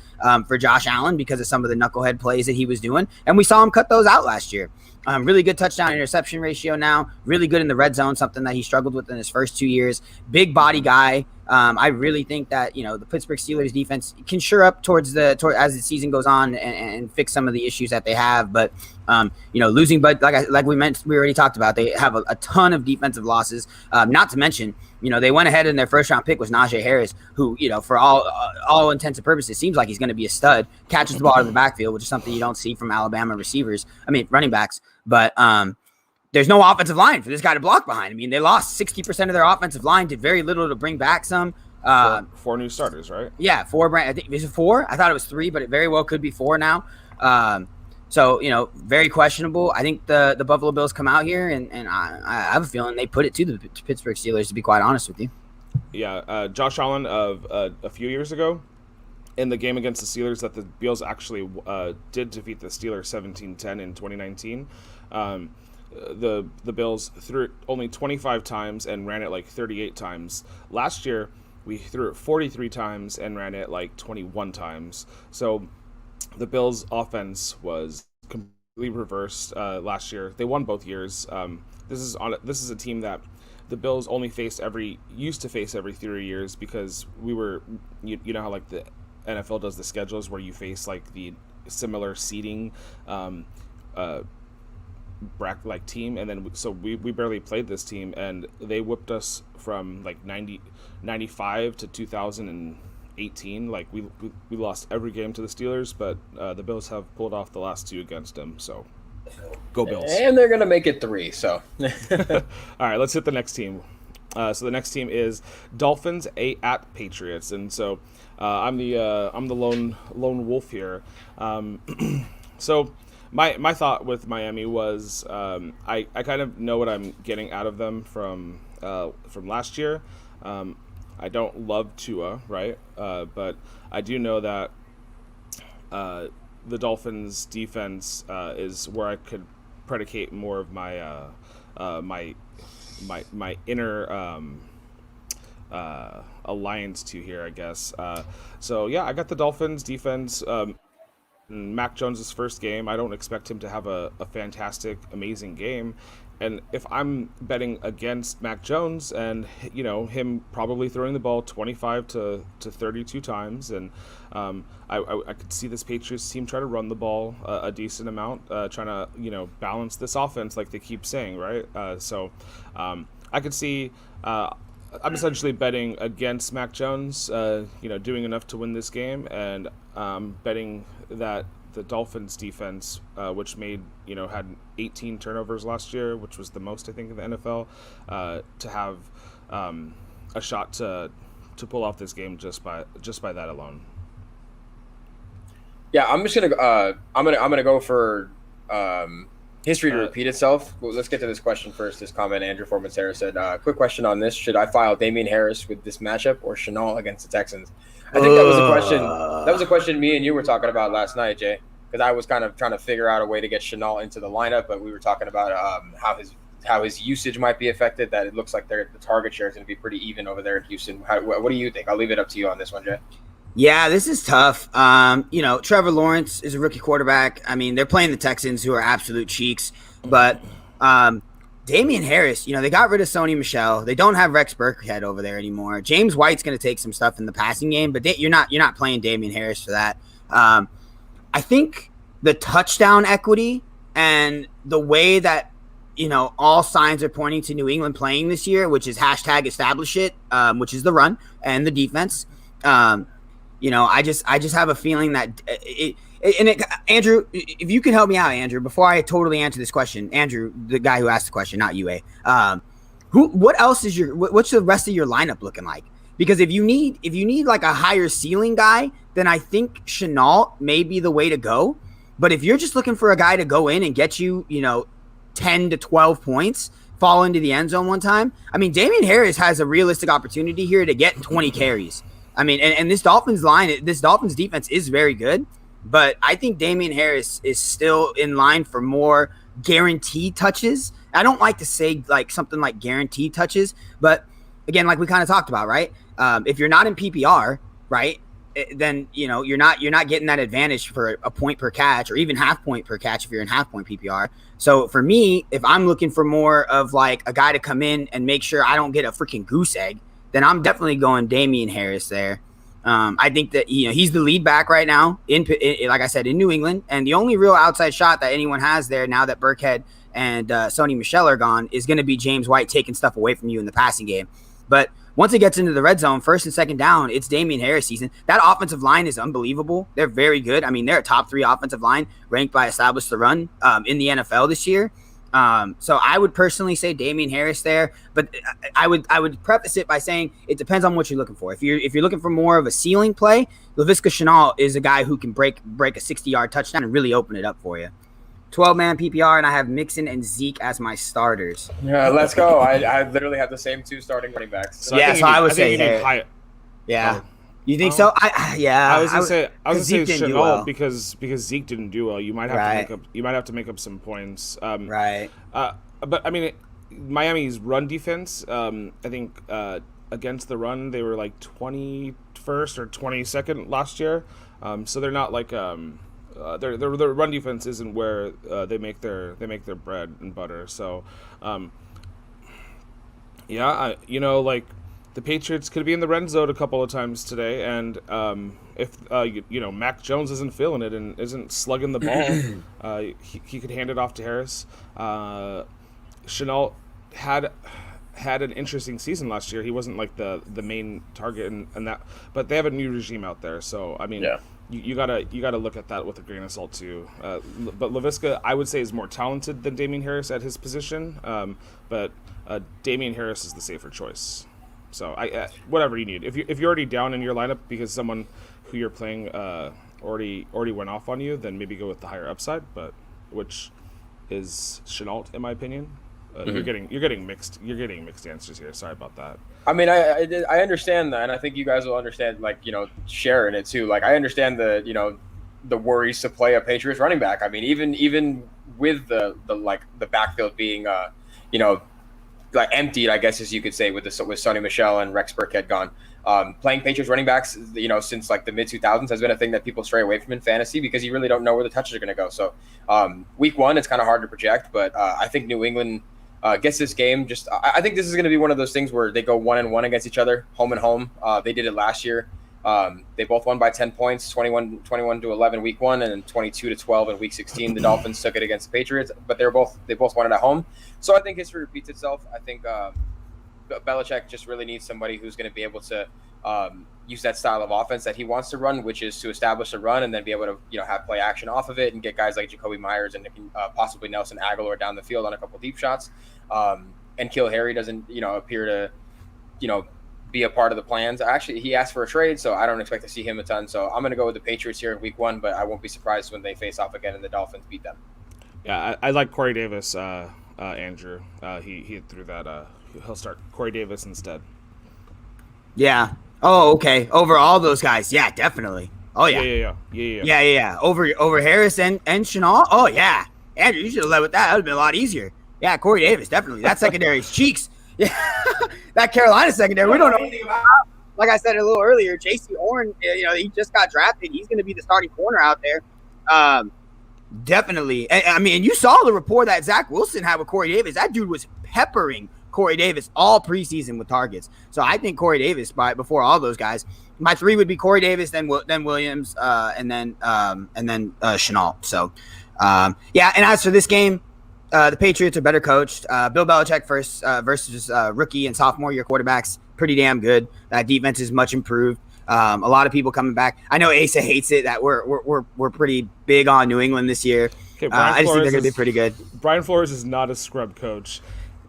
for Josh Allen because of some of the knucklehead plays that he was doing. And we saw him cut those out last year. Really good touchdown interception ratio now. Really good in the red zone, something that he struggled with in his first 2 years. Big body guy. I really think that, the Pittsburgh Steelers defense can sure up as the season goes on and fix some of the issues that they have. But, losing, but like we already talked about, they have a ton of defensive losses. Not to mention, they went ahead and their first round pick was Najee Harris, who, for all intents and purposes, seems like he's going to be a stud, catches the ball out of the backfield, which is something you don't see from Alabama running backs. But, there's no offensive line for this guy to block behind. I mean, they lost 60% of their offensive line, did very little to bring back some. Four new starters, right? Yeah, 4. I think is it 4? I thought it was 3, but it very well could be 4 now. So very questionable. I think the Buffalo Bills come out here, and I have a feeling they put it to the Pittsburgh Steelers. To be quite honest with you. Yeah, Josh Allen of a few years ago, in the game against the Steelers, that the Bills actually did defeat the Steelers 17-10 in 2019. The Bills threw it only 25 times and ran it like 38 times. Last year, we threw it 43 times and ran it like 21 times. So the Bills' offense was completely reversed last year. They won both years. This is a team that the Bills only used to face every 3 years because we were, you know how like the NFL does the schedules where you face like the similar seeding like team, and then so we barely played this team, and they whipped us from like 95 to 2018. Like we lost every game to the Steelers, but the Bills have pulled off the last 2 against them. So go Bills! And they're gonna make it 3. So all right, let's hit the next team. So the next team is Dolphins at Patriots, and so I'm the lone wolf here. So. My thought with Miami was I kind of know what I'm getting out of them from last year. I don't love Tua, right? But I do know that the Dolphins' defense is where I could predicate more of my my inner alliance to here, I guess. So yeah, I got the Dolphins defense. Mac Jones' first game, I don't expect him to have a fantastic, amazing game. And if I'm betting against Mac Jones and, him probably throwing the ball 25 to 32 times, and I could see this Patriots team try to run the ball a decent amount, trying to, balance this offense like they keep saying, right? So I could see... I'm essentially betting against Mac Jones, doing enough to win this game, and betting that the Dolphins defense, which had 18 turnovers last year, which was the most I think in the NFL, to have a shot to pull off this game just by that alone. Yeah, I'm just gonna go for history to repeat itself. Well, let's get to this question first. This comment, Andrew Foreman-Sarah said, quick question on this. Should I file Damian Harris with this matchup or Shenault against the Texans? I think that was a question. That was a question me and you were talking about last night, Jay, because I was kind of trying to figure out a way to get Shenault into the lineup, but we were talking about how his usage might be affected, that it looks like the target share is going to be pretty even over there in Houston. What do you think? I'll leave it up to you on this one, Jay. Yeah, this is tough. Trevor Lawrence is a rookie quarterback. I mean, they're playing the Texans, who are absolute cheeks. But Damian Harris, they got rid of Sony Michel. They don't have Rex Burkhead over there anymore. James White's going to take some stuff in the passing game, but you're not playing Damian Harris for that. I think the touchdown equity And the way that, all signs are pointing to New England playing this year, which is hashtag establish it, which is the run and the defense. I just have a feeling that Andrew, if you can help me out, Andrew, before I totally answer this question, Andrew, the guy who asked the question, not you, what else is what's the rest of your lineup looking like? Because if you need like a higher ceiling guy, then I think Chenault may be the way to go. But if you're just looking for a guy to go in and get you, 10 to 12 points, fall into the end zone one time, I mean, Damian Harris has a realistic opportunity here to get 20 carries. I mean, and this Dolphins defense is very good, but I think Damian Harris is still in line for more guaranteed touches. I don't like to say like something like guaranteed touches, but again, like we kind of talked about, right? If you're not in PPR, right, then you're not getting that advantage for a point per catch or even half point per catch if you're in half point PPR. So for me, if I'm looking for more of like a guy to come in and make sure I don't get a freaking goose egg, then I'm definitely going Damian Harris there. I think that he's the lead back right now in like I said, in New England, and the only real outside shot that anyone has there now that Burkhead and Sony Michel are gone is going to be James White taking stuff away from you in the passing game. But once it gets into the red zone, first and second down, it's Damian Harris season. That offensive line is unbelievable. They're very good. I mean, they're a top 3 offensive line ranked by Establish the Run in the NFL this year. So I would personally say Damian Harris there, but I would preface it by saying it depends on what you're looking for. If you're looking for more of a ceiling play, Laviska Shenault is a guy who can break a 60-yard touchdown and really open it up for you. 12-man PPR, and I have Mixon and Zeke as my starters. Yeah, let's go. I literally have the same 2 starting running backs. So I would say yeah. You think so? I was gonna say Chenault well. because Zeke didn't do well. You might have to make up some points. Right. But I mean, Miami's run defense. I think against the run they were like 21st or 22nd last year. So they're not like their run defense isn't where they make their bread and butter. So like. The Patriots could be in the red zone a couple of times today, and if Mac Jones isn't feeling it and isn't slugging the ball, he could hand it off to Harris. Chenault had an interesting season last year. He wasn't like the main target and that, but they have a new regime out there. So I mean, you gotta look at that with a grain of salt too. But Laviska, I would say, is more talented than Damian Harris at his position. But Damian Harris is the safer choice. So whatever you need. If you're already down in your lineup because someone who you're playing already went off on you, then maybe go with the higher upside, but which is Chenault in my opinion. You're getting mixed answers here. Sorry about that. I mean, I understand that, and I think you guys will understand. Like sharing it too. Like I understand the worries to play a Patriots running back. I mean, even with the backfield being like emptied, I guess, as you could say, with Sony Michel and Rex Burkhead gone. Playing Patriots running backs, since like the mid 2000s has been a thing that people stray away from in fantasy because you really don't know where the touches are going to go. So week 1, it's kind of hard to project, but I think New England gets this game. I think this is going to be one of those things where they go 1-1 against each other, home and home. They did it last year. They both won by 10 points, 21-11 week 1, and then 22-12 in week 16. The Dolphins took it against the Patriots, but they both won it at home. So I think history repeats itself. I think Belichick just really needs somebody who's going to be able to use that style of offense that he wants to run, which is to establish a run and then be able to have play action off of it and get guys like Jacoby Myers and possibly Nelson Aguilar down the field on a couple deep shots. And Kill Harry doesn't appear to be a part of the plans. Actually, he asked for a trade, so I don't expect to see him a ton. So I'm going to go with the Patriots here in week 1, but I won't be surprised when they face off again and the Dolphins beat them. Yeah, I like Corey Davis, Andrew. He threw that. He'll start Corey Davis instead. Yeah. Oh, okay. Over all those guys. Yeah, definitely. Oh, yeah. Yeah. Over Harris and Chenault. Oh, yeah. Andrew, you should have led with that. That would have been a lot easier. Yeah, Corey Davis, definitely. That secondary's cheeks. Yeah, that Carolina secondary, we don't know anything about. Like I said a little earlier, J.C. Horn, he just got drafted. He's going to be the starting corner out there. Definitely. I mean, you saw the rapport that Zach Wilson had with Corey Davis. That dude was peppering Corey Davis all preseason with targets. So I think Corey Davis, before all those guys, my 3 would be Corey Davis, then Williams, and then Chenault. So Yeah, and as for this game, the Patriots are better coached. Bill Belichick versus rookie and sophomore year quarterbacks, pretty damn good. That defense is much improved. A lot of people coming back. I know Asa hates it that we're pretty big on New England this year. Okay, I just think they're going to be pretty good. Brian Flores is not a scrub coach.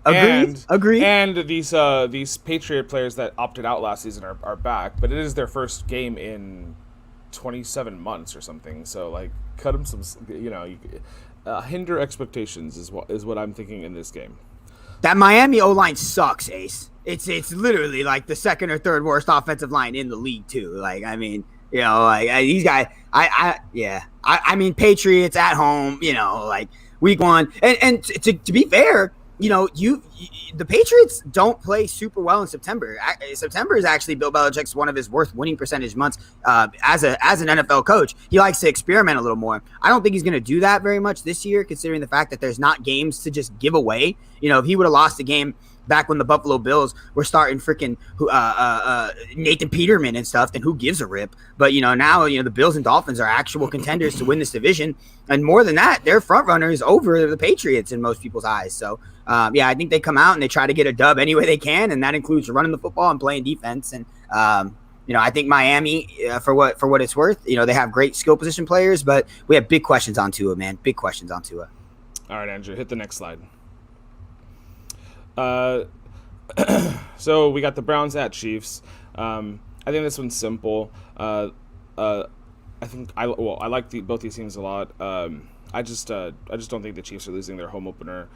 Agreed. And these Patriot players that opted out last season are back, but it is their first game in 27 months or something. So like, cut them some. Hinder expectations is what I'm thinking in this game. That Miami O-line sucks, Ace. It's literally like the second or third worst offensive line in the league too. Like, I mean, these guys. I mean, Patriots at home. Like week 1, and to be fair. The Patriots don't play super well in September. September is actually Bill Belichick's one of his worst winning percentage months as an NFL coach. He likes to experiment a little more. I don't think he's going to do that very much this year, considering the fact that there's not games to just give away. If he would have lost a game back when the Buffalo Bills were starting freaking Nathan Peterman and stuff, then who gives a rip? But, now, the Bills and Dolphins are actual contenders to win this division. And more than that, they're front runners over the Patriots in most people's eyes. So, I think they come out and they try to get a dub any way they can, and that includes running the football and playing defense. And, I think Miami, for what it's worth, they have great skill position players, but we have big questions on Tua, man. Big questions on Tua. All right, Andrew, hit the next slide. So we got the Browns at Chiefs. I think this one's simple. I like both these teams a lot. I just don't think the Chiefs are losing their home opener.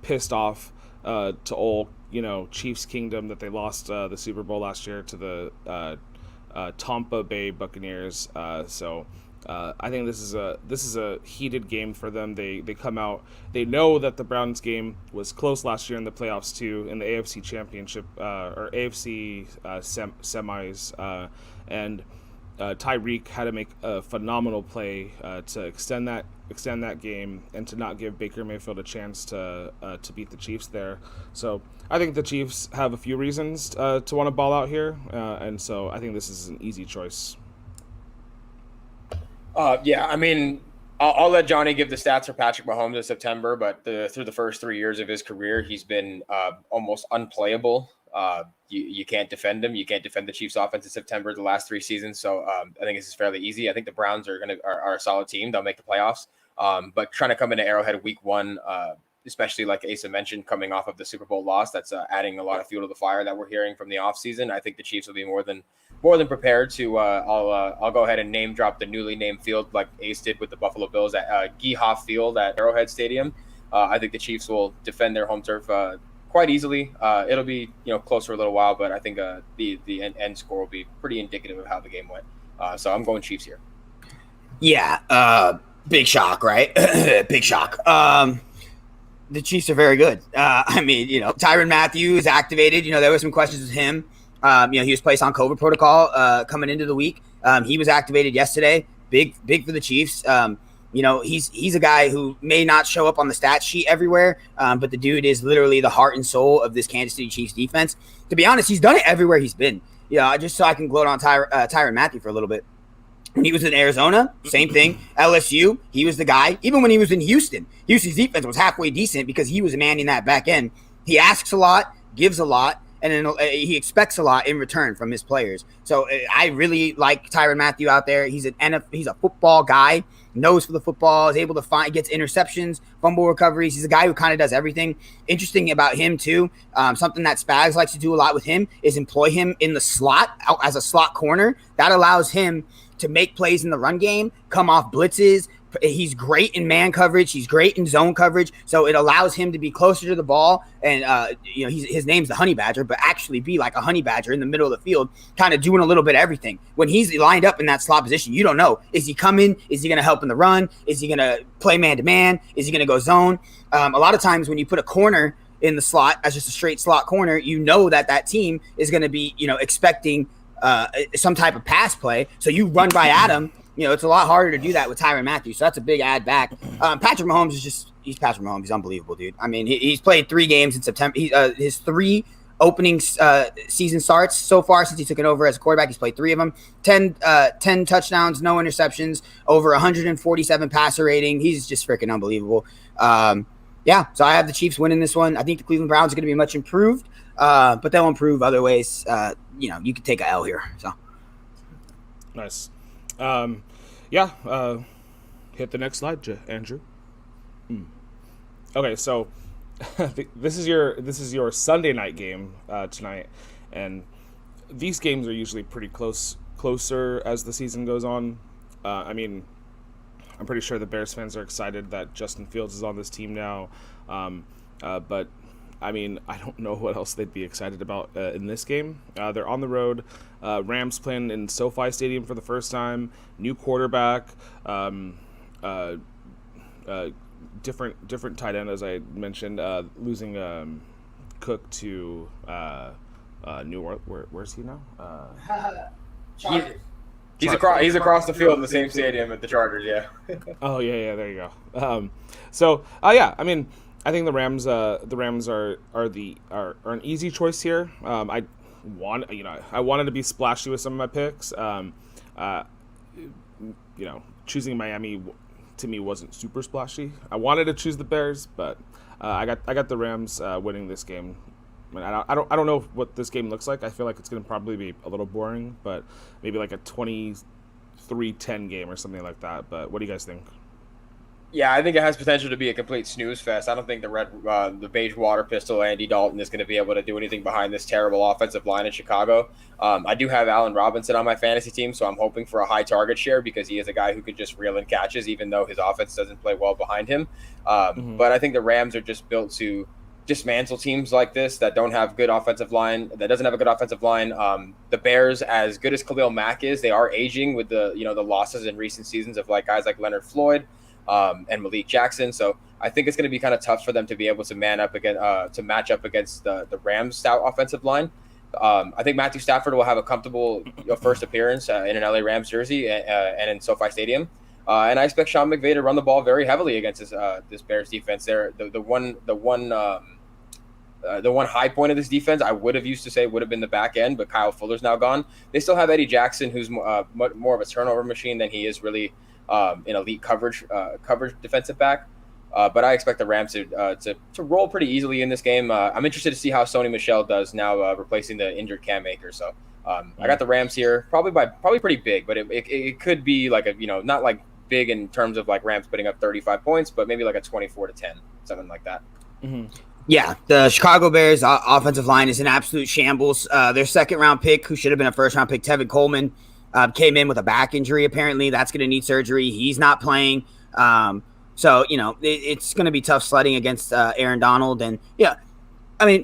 Pissed off to old Chiefs Kingdom that they lost the Super Bowl last year to the Tampa Bay Buccaneers. So I think this is a heated game for them. They come out. They know that the Browns game was close last year in the playoffs too, in the AFC Championship or AFC semis, and Tyreek had to make a phenomenal play to extend that game and to not give Baker Mayfield a chance to beat the Chiefs there. So I think the Chiefs have a few reasons to want to ball out here, and so I think this is an easy choice. I mean, I'll let Johnny give the stats for Patrick Mahomes in September, but through the first 3 years of his career, he's been almost unplayable. You can't defend him. You can't defend the Chiefs' offense in September the last 3 seasons. So I think this is fairly easy. I think the Browns are a solid team. They'll make the playoffs. But trying to come into Arrowhead week 1, especially like Asa mentioned, coming off of the Super Bowl loss, that's adding a lot of fuel to the fire that we're hearing from the offseason. I think the Chiefs will be more than prepared to. I'll go ahead and name drop the newly named field like Ace did with the Buffalo Bills at Geehoff Field at Arrowhead Stadium. I think the Chiefs will defend their home turf quite easily. It'll be close for a little while, but I think the end score will be pretty indicative of how the game went. So I'm going Chiefs here. Yeah, big shock, right? Big shock. The Chiefs are very good. I mean, Tyrann Mathieu is activated. There were some questions with him. He was placed on COVID protocol coming into the week. He was activated yesterday. Big for the Chiefs. He's a guy who may not show up on the stat sheet everywhere, but the dude is literally the heart and soul of this Kansas City Chiefs defense. To be honest, he's done it everywhere he's been. Just so I can gloat on Tyrann Mathieu for a little bit. When he was in Arizona, same thing. LSU, he was the guy. Even when he was in Houston's defense was halfway decent because he was manning that back end. He asks a lot, gives a lot, and then he expects a lot in return from his players. So I really like Tyrann Mathieu out there. He's a football guy, knows for the football, is able to gets interceptions, fumble recoveries. He's a guy who kind of does everything. Interesting about him too, something that Spags likes to do a lot with him is employ him in the slot as a slot corner. That allows him to make plays in the run game, come off blitzes. He's great in man coverage. He's great in zone coverage. So it allows him to be closer to the ball. And, his name's the Honey Badger, but actually be like a Honey Badger in the middle of the field, kind of doing a little bit of everything. When he's lined up in that slot position, you don't know. Is he coming? Is he going to help in the run? Is he going to play man-to-man? Is he going to go zone? A lot of times when you put a corner in the slot as just a straight slot corner, that team is going to be, expecting some type of pass play. So you run right at him. It's a lot harder to do that with Tyrann Mathieu. So that's a big add back. Patrick Mahomes he's Patrick Mahomes. He's unbelievable, dude. I mean, he's played 3 games in September. His 3 opening season starts so far since he took it over as a quarterback. He's played 3 of them, 10 touchdowns, no interceptions, over 147 passer rating. He's just freaking unbelievable. Yeah, so I have the Chiefs winning this one. I think the Cleveland Browns are going to be much improved, but they'll improve other ways. You could take a L here. So Nice. Hit the next slide, Andrew. Okay, so this is your Sunday night game tonight, and these games are usually pretty closer as the season goes on. I'm pretty sure the Bears fans are excited that Justin Fields is on this team now, but I don't know what else they'd be excited about in this game. They're on the road. Rams playing in SoFi Stadium for the first time. New quarterback. Different tight end, as I mentioned. Losing Cook to New Orleans. Where's he now? He's across the field in the same stadium at the Chargers. Yeah. Oh yeah. There you go. I think the Rams are an easy choice here. I wanted to be splashy with some of my picks. Choosing Miami to me wasn't super splashy. I wanted to choose the Bears, but I got the Rams winning this game. I don't know what this game looks like. I feel like it's going to probably be a little boring, but maybe like a 23-10 game or something like that. But what do you guys think? Yeah, I think it has potential to be a complete snooze fest. I don't think the beige water pistol Andy Dalton is going to be able to do anything behind this terrible offensive line in Chicago. I do have Allen Robinson on my fantasy team, so I'm hoping for a high target share because he is a guy who could just reel in catches, even though his offense doesn't play well behind him. But I think the Rams are just built to dismantle teams like this that don't have good offensive line, that doesn't have a good offensive line. The Bears, as good as Khalil Mack is, they are aging with the losses in recent seasons of guys like Leonard Floyd. And Malik Jackson. So I think it's going to be kind of tough for them to be able to match up against the Rams' stout offensive line. I think Matthew Stafford will have a comfortable first appearance in an LA Rams jersey and in SoFi Stadium. And I expect Sean McVay to run the ball very heavily against this Bears defense. The one high point of this defense I would have used to say would have been the back end, but Kyle Fuller's now gone. They still have Eddie Jackson, who's more of a turnover machine than he is really an elite coverage defensive back. But I expect the Rams to roll pretty easily in this game. I'm interested to see how Sony Michel does now, replacing the injured Cam Akers. So I got the Rams here, probably pretty big, but it could be like not like big in terms of like Rams putting up 35 points, but maybe like a 24-10, something like that. Mm-hmm. Yeah, the Chicago Bears offensive line is an absolute shambles. Their second-round pick, who should have been a first-round pick, Tevin Coleman, came in with a back injury. Apparently, that's going to need surgery. He's not playing. So, it's going to be tough sledding against Aaron Donald. And, yeah,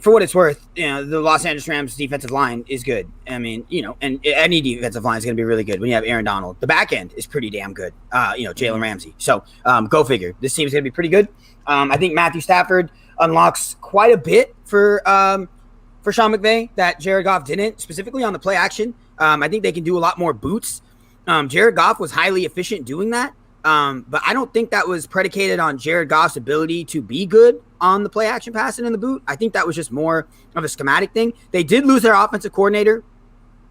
for what it's worth, the Los Angeles Rams defensive line is good. And any defensive line is going to be really good when you have Aaron Donald. The back end is pretty damn good, Jalen Ramsey. So, go figure. This team is going to be pretty good. I think Matthew Stafford unlocks quite a bit for Sean McVay that Jared Goff didn't, specifically on the play action. I think they can do a lot more boots. Jared Goff was highly efficient doing that, but I don't think that was predicated on Jared Goff's ability to be good on the play action passing in the boot. I think that was just more of a schematic thing. They did lose their offensive coordinator.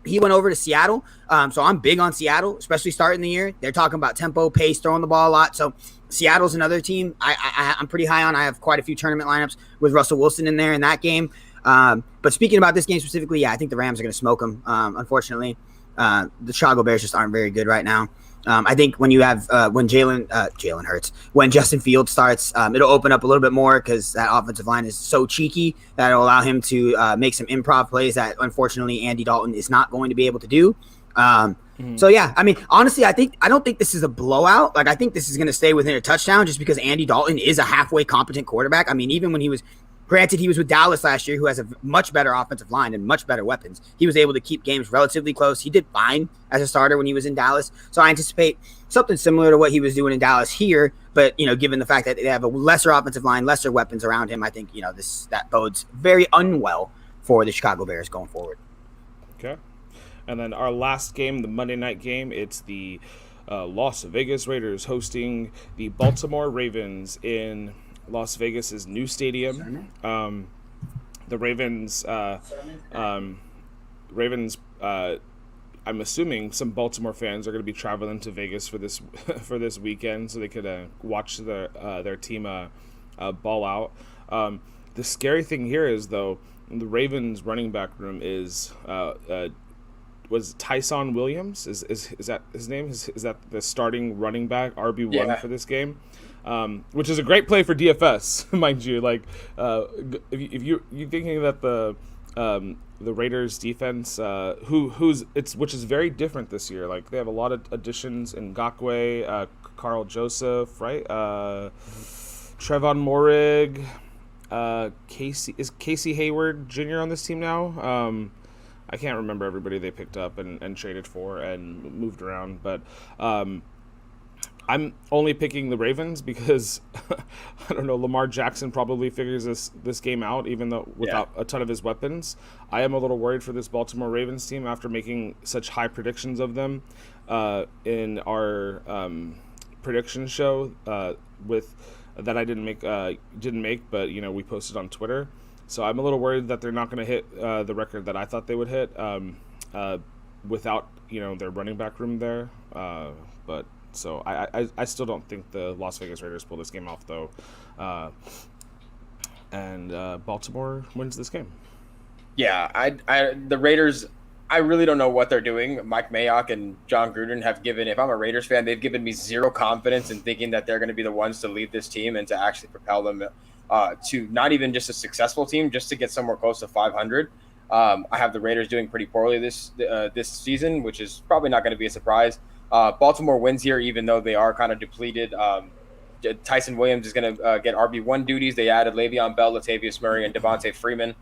He went over to Seattle, so I'm big on Seattle, especially starting the year. They're talking about tempo, pace, throwing the ball a lot. So Seattle's another team I'm pretty high on. I have quite a few tournament lineups with Russell Wilson in there in that game. But speaking about this game specifically, yeah, I think the Rams are going to smoke them. Unfortunately, the Chicago Bears just aren't very good right now. I think when you have when Jalen Hurts, when Justin Fields starts, it'll open up a little bit more because that offensive line is so cheeky that it'll allow him to make some improv plays that unfortunately Andy Dalton is not going to be able to do. So yeah, honestly, I don't think this is a blowout. I think this is going to stay within a touchdown just because Andy Dalton is a halfway competent quarterback. Even when he was with Dallas last year, who has a much better offensive line and much better weapons, he was able to keep games relatively close. He did fine as a starter when he was in Dallas. So I anticipate something similar to what he was doing in Dallas here. But, given the fact that they have a lesser offensive line, lesser weapons around him, I think, that bodes very unwell for the Chicago Bears going forward. Okay. And then our last game, the Monday night game, it's the Las Vegas Raiders hosting the Baltimore Ravens in Las Vegas's new stadium. the Ravens. Ravens. I'm assuming some Baltimore fans are going to be traveling to Vegas for this for this weekend, so they could watch their team ball out. The scary thing here is, though, the Ravens running back room is was Tyson Williams. Is that his name? Is that the starting running back RB1 for this game? Which is a great play for DFS, mind you. Like if you're thinking that the Raiders defense, which is very different this year. Like they have a lot of additions in Ngakoue, Carl Joseph, right? Trevon Moehrig, Casey Hayward Jr. on this team now. I can't remember everybody they picked up and traded for and moved around, but I'm only picking the Ravens because I don't know, Lamar Jackson probably figures this game out, even though without a ton of his weapons. I am a little worried for this Baltimore Ravens team after making such high predictions of them in our prediction show with that I didn't make, but we posted on Twitter. So I'm a little worried that they're not going to hit the record that I thought they would hit without their running back room there. But so I still don't think the Las Vegas Raiders pull this game off, though. And Baltimore wins this game. Yeah, the Raiders, I really don't know what they're doing. Mike Mayock and John Gruden have given, if I'm a Raiders fan, they've given me zero confidence in thinking that they're going to be the ones to lead this team and to actually propel them to not even just a successful team, just to get somewhere close to 500. I have the Raiders doing pretty poorly this season, which is probably not going to be a surprise. Baltimore wins here, even though they are kind of depleted. Tyson Williams is going to get RB1 duties. They added Le'Veon Bell, Latavius Murray, and Devontae Freeman.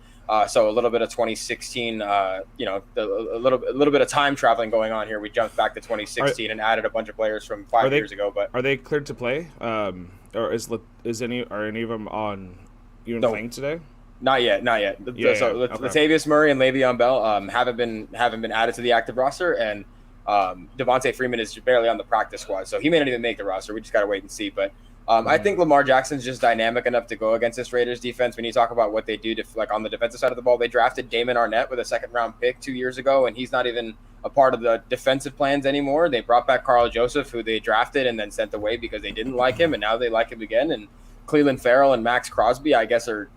So a little bit of 2016, a little bit of time traveling going on here. We jumped back to 2016 and added a bunch of players from 5 years ago. But are they cleared to play? Or are any of them on even playing today? Not yet. Latavius Murray and Le'Veon Bell haven't been added to the active roster, and Devontae Freeman is barely on the practice squad, so he may not even make the roster. We just got to wait and see. But I think Lamar Jackson's just dynamic enough to go against this Raiders defense. When you talk about what they do to, like, on the defensive side of the ball, they drafted Damon Arnett with a second-round pick 2 years ago, and he's not even a part of the defensive plans anymore. They brought back Carl Joseph, who they drafted and then sent away because they didn't like him, and now they like him again. And Cleveland Farrell and Max Crosby, I guess, are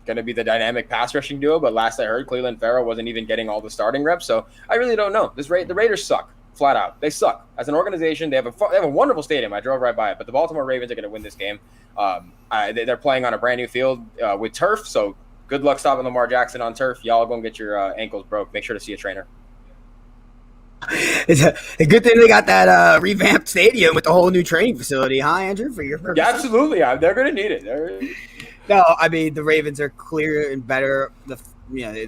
going to be the dynamic pass rushing duo. But last I heard, Cleveland Farrell wasn't even getting all the starting reps. So I really don't know. The Raiders suck. Flat out. They suck. As an organization, they have a wonderful stadium. I drove right by it. But the Baltimore Ravens are going to win this game. They're playing on a brand new field with turf. So good luck stopping Lamar Jackson on turf. Y'all go and get your ankles broke. Make sure to see a trainer. It's a good thing they got that revamped stadium with the whole new training facility, huh, Andrew? For your purpose? Yeah, absolutely. They're going to need it. No, I mean, the Ravens are clear and better.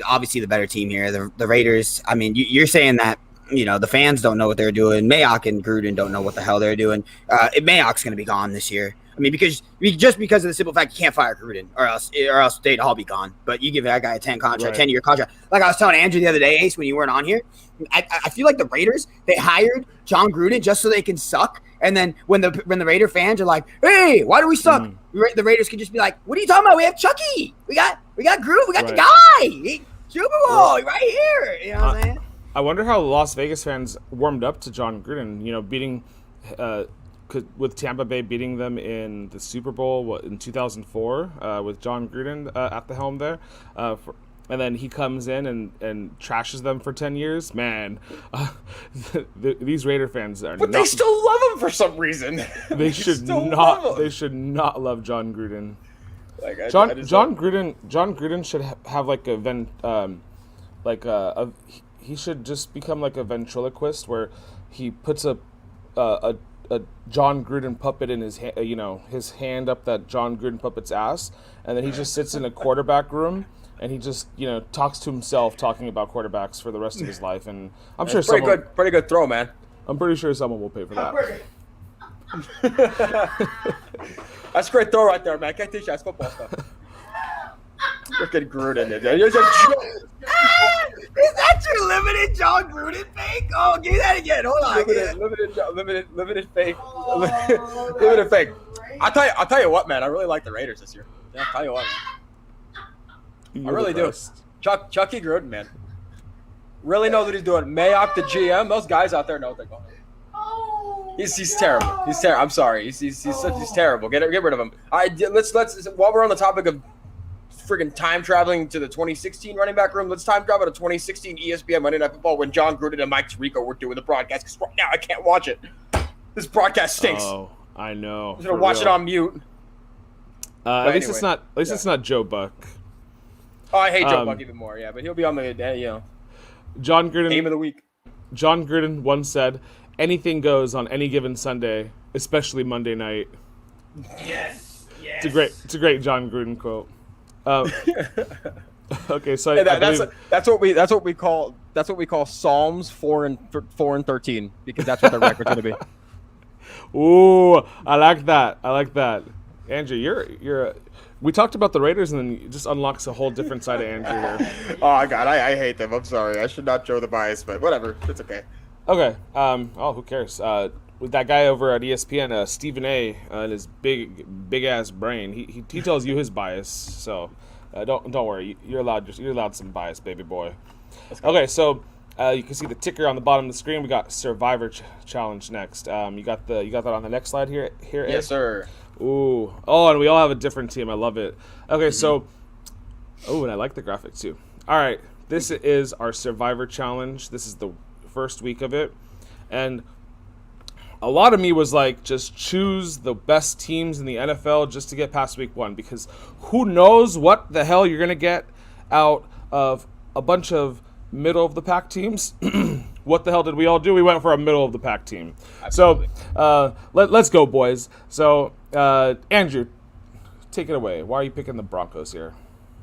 Obviously the better team here. The Raiders, I mean, you're saying that, the fans don't know what they're doing. Mayock and Gruden don't know what the hell they're doing. Mayock's going to be gone this year. I mean, because of the simple fact you can't fire Gruden, or else they'd all be gone. But you give that guy a 10-year contract. Like I was telling Andrew the other day, Ace, when you weren't on here, I feel like the Raiders, they hired John Gruden just so they can suck. And then when the Raider fans are like, "Hey, why do we suck?" The Raiders can just be like, "What are you talking about? We have Chucky. We got Gruden. We got the guy. Super Bowl right here." You know what I'm saying? I wonder how Las Vegas fans warmed up to John Gruden. Beating with Tampa Bay beating them in the Super Bowl in 2004 with John Gruden at the helm there. And then he comes in and trashes them for 10 years. Man, these Raider fans are. But they still love him for some reason. They should not. They should not love John Gruden. John Gruden should have like he should just become like a ventriloquist where he puts a John Gruden puppet in his his hand up that John Gruden puppet's ass, and then he just sits in a quarterback room. And he just, talks to himself, talking about quarterbacks for the rest of his life. And I'm sure pretty good throw, man. I'm pretty sure someone will pay for that. That's a great throw right there, man. Can't teach you that's football stuff. Freaking Gruden. Is that your limited John Gruden fake? Oh, give me that again. Hold on. Limited fake. Limited fake. I'll tell you what, man. I really like the Raiders this year. Yeah, I'll tell you what, man. I really do. Chucky Gruden, man. Really knows what he's doing. Mayock, the GM, those guys out there know what they're going. He's terrible. He's terrible. I'm sorry. He's terrible. Get rid of him. Let's while we're on the topic of friggin' time traveling to the 2016 running back room, let's time travel to 2016 ESPN Monday Night Football when John Gruden and Mike Tirico were doing the broadcast. Because right now I can't watch it. This broadcast stinks. Oh, I know. I'm gonna watch it on mute. At least it's not. At least it's not Joe Buck. Oh, I hate Joe Buck even more. Yeah, but he'll be on the John Gruden. Game of the week. John Gruden once said, "Anything goes on any given Sunday, especially Monday night." Yes. It's a great John Gruden quote. Okay, so that's what we call Psalms 4 and 13 because that's what the record's gonna be. Ooh, I like that. Andrew, you're. We talked about the Raiders, and then it just unlocks a whole different side of Andrew here. Oh God, I hate them. I'm sorry. I should not show the bias, but whatever. It's okay. Okay. Who cares? With that guy over at ESPN, Stephen A. And his big ass brain, he tells you his bias. So don't worry. You're allowed some bias, baby boy. Okay, so you can see the ticker on the bottom of the screen. We got Survivor Challenge next. You got that on the next slide here. Yes, sir. Ooh. Oh, and we all have a different team. I love it. Okay, so and I like the graphic too. All right, this is our Survivor Challenge. This is the first week of it, and a lot of me was like, just choose the best teams in the NFL just to get past week 1, because who knows what the hell you're gonna get out of a bunch of middle of the pack teams. What the hell did we all do? We went for a middle of the pack team. Absolutely. So let's go, boys. So Andrew, take it away. Why are you picking the Broncos here?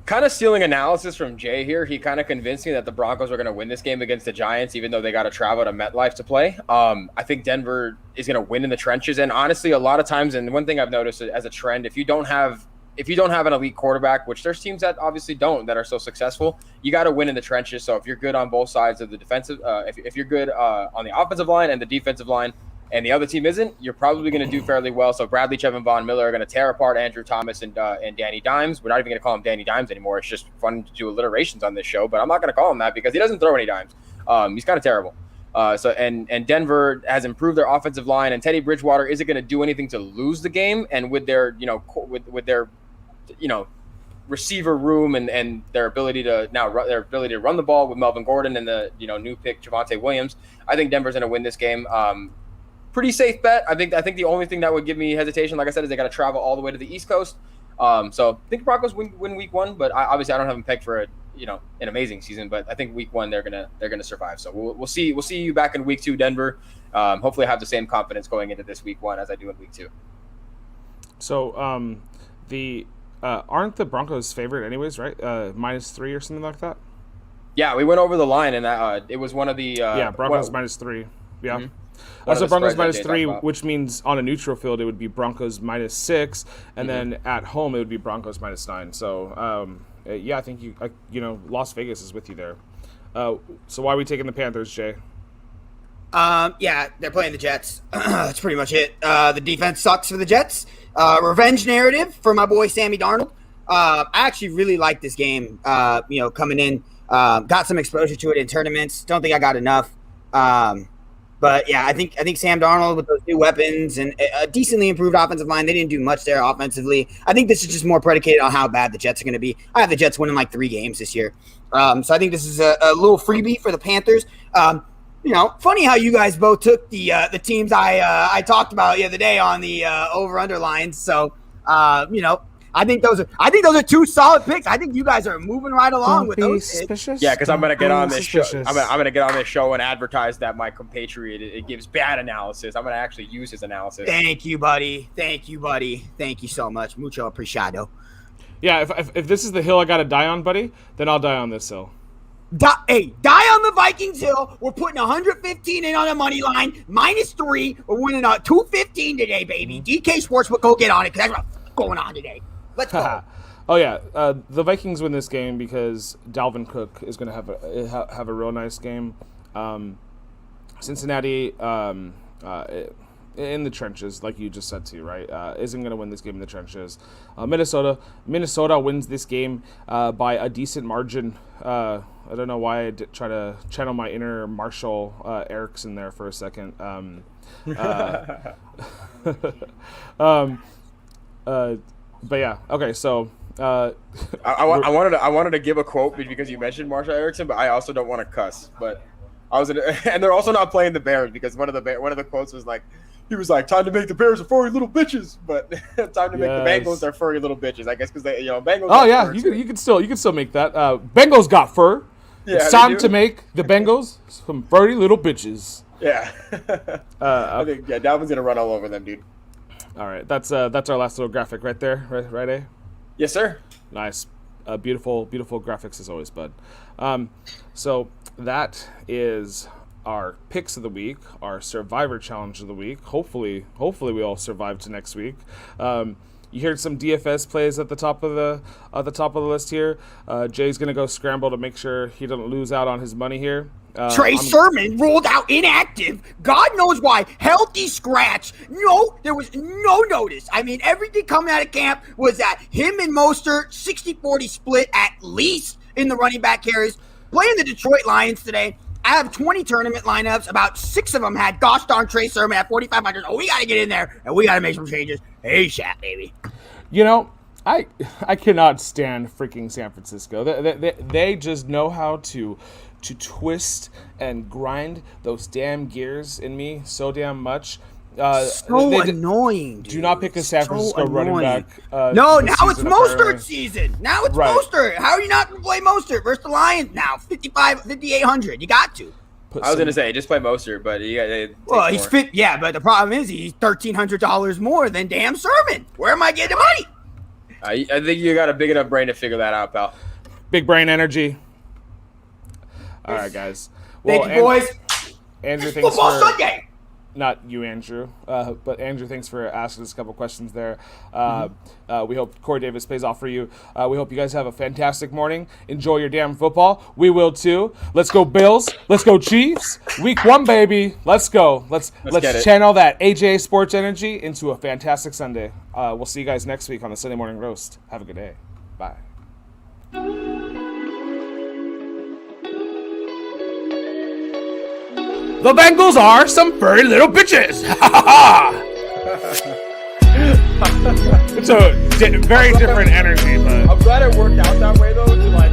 Kind of stealing analysis from Jay here. He kind of convinced me that the Broncos are going to win this game against the Giants, even though they got to travel to MetLife to play. I think Denver is going to win in the trenches. And honestly, a lot of times, and one thing I've noticed as a trend, if you don't have an elite quarterback, which there's teams that obviously don't, that are so successful, you got to win in the trenches. So if you're good on both sides of the defensive, if you're good on the offensive line and the defensive line, and the other team isn't, you're probably going to do fairly well. So Bradley Chubb and Von Miller are going to tear apart Andrew Thomas and Danny Dimes. We're not even going to call him Danny Dimes anymore. It's just fun to do alliterations on this show, but I'm not going to call him that because he doesn't throw any dimes. He's kind of terrible. And Denver has improved their offensive line, and Teddy Bridgewater isn't going to do anything to lose the game. And with their receiver room and their ability to run the ball with Melvin Gordon and the new pick Javonte Williams, I think Denver's going to win this game. Pretty safe bet. I think the only thing that would give me hesitation, like I said, is they got to travel all the way to the East Coast. So I think the Broncos win week 1, but obviously I don't have them pegged for an amazing season. But I think week 1 they're gonna survive. So we'll see you back in week 2, Denver. Hopefully I have the same confidence going into this week 1 as I do in week 2. So aren't the Broncos favorite anyways, right? -3 or something like that. Yeah, we went over the line, and it was one of the Broncos -3. Yeah. Mm-hmm. So Broncos -3, which means on a neutral field it would be Broncos -6, and then at home it would be Broncos -9. So I think Las Vegas is with you there. So why are we taking the Panthers, Jay? They're playing the Jets. That's pretty much it. The defense sucks for the Jets. Revenge narrative for my boy Sammy Darnold. I actually really like this game. Coming in, got some exposure to it in tournaments. Don't think I got enough. But yeah, I think Sam Darnold with those new weapons and a decently improved offensive line. They didn't do much there offensively. I think this is just more predicated on how bad the Jets are going to be. I have the Jets winning like 3 games this year. So I think this is a little freebie for the Panthers. Funny how you guys both took the teams I talked about the other day on the over/under lines. So I think those are 2 solid picks. I think you guys are moving right along with those suspicious. Yeah, because I'm gonna get on this show. I'm gonna get on this show and advertise that my compatriot it gives bad analysis. I'm gonna actually use his analysis. Thank you, buddy. Thank you so much. Mucho apreciado. Yeah, if this is the hill I gotta die on, buddy, then I'll die on this hill. Die on the Vikings hill. We're putting 115 in on the money line. -3. We're winning 215 today, baby. DK Sportsbook, go get on it because that's what's going on today. Let's go. Oh yeah, the Vikings win this game because Dalvin Cook is going to have a real nice game. Cincinnati, in the trenches, like you just said too, right? Isn't going to win this game in the trenches. Minnesota wins this game by a decent margin. I don't know why I did try to channel my inner Marshall Erickson there for a second. But yeah, okay, so I wanted to give a quote because you mentioned Marshall Erickson, but I also don't want to cuss. But I was and they're also not playing the Bears because one of the quotes was like, he was like, time to make the Bears are furry little bitches, but time to make the Bengals are furry little bitches. I guess because they Bengals. Oh yeah, you can still make that. Bengals got fur. Yeah, it's time to make the Bengals some furry little bitches. Yeah. I think Dalvin's gonna run all over them, dude. All right, that's our last little graphic right there, right, eh? Yes, sir. Nice, beautiful graphics as always, bud. So that is our picks of the week, our Survivor Challenge of the week. Hopefully we all survive to next week. You heard some DFS plays at the top of the list here. Jay's gonna go scramble to make sure he doesn't lose out on his money here. Trey Sermon ruled out inactive. God knows why. Healthy scratch. No, there was no notice. I mean, everything coming out of camp was that him and Mostert, 60-40 split at least in the running back carries. Playing the Detroit Lions today, I have 20 tournament lineups. About 6 of them had gosh darn Trey Sermon at 4,500. Oh, we got to get in there, and we got to make some changes. Hey, Shat, baby. You know, I cannot stand freaking San Francisco. They just know how to twist and grind those damn gears in me so damn much. Annoying, dude. Do not pick a San Francisco running back. No, now it's Mostert season. Now it's Mostert. How are you not going to play Mostert versus the Lions now? 5,800. You got to. I was going to say, just play Mostert, but he's fit. Yeah, but the problem is he's $1,300 more than damn Sermon. Where am I getting the money? I think you got a big enough brain to figure that out, pal. Big brain energy. All right, guys. Well, thank you, boys. Andrew, thanks Football Sunday. Not you, Andrew, but Andrew, thanks for asking us a couple questions there. We hope Corey Davis pays off for you. We hope you guys have a fantastic morning. Enjoy your damn football. We will too. Let's go Bills. Let's go Chiefs. Week 1, baby. Let's go. Let's channel that AJ Sports energy into a fantastic Sunday. We'll see you guys next week on the Sunday Morning Roast. Have a good day. Bye. The Bengals are some furry little bitches. It's a very different energy, but I'm glad it worked out that way though. To like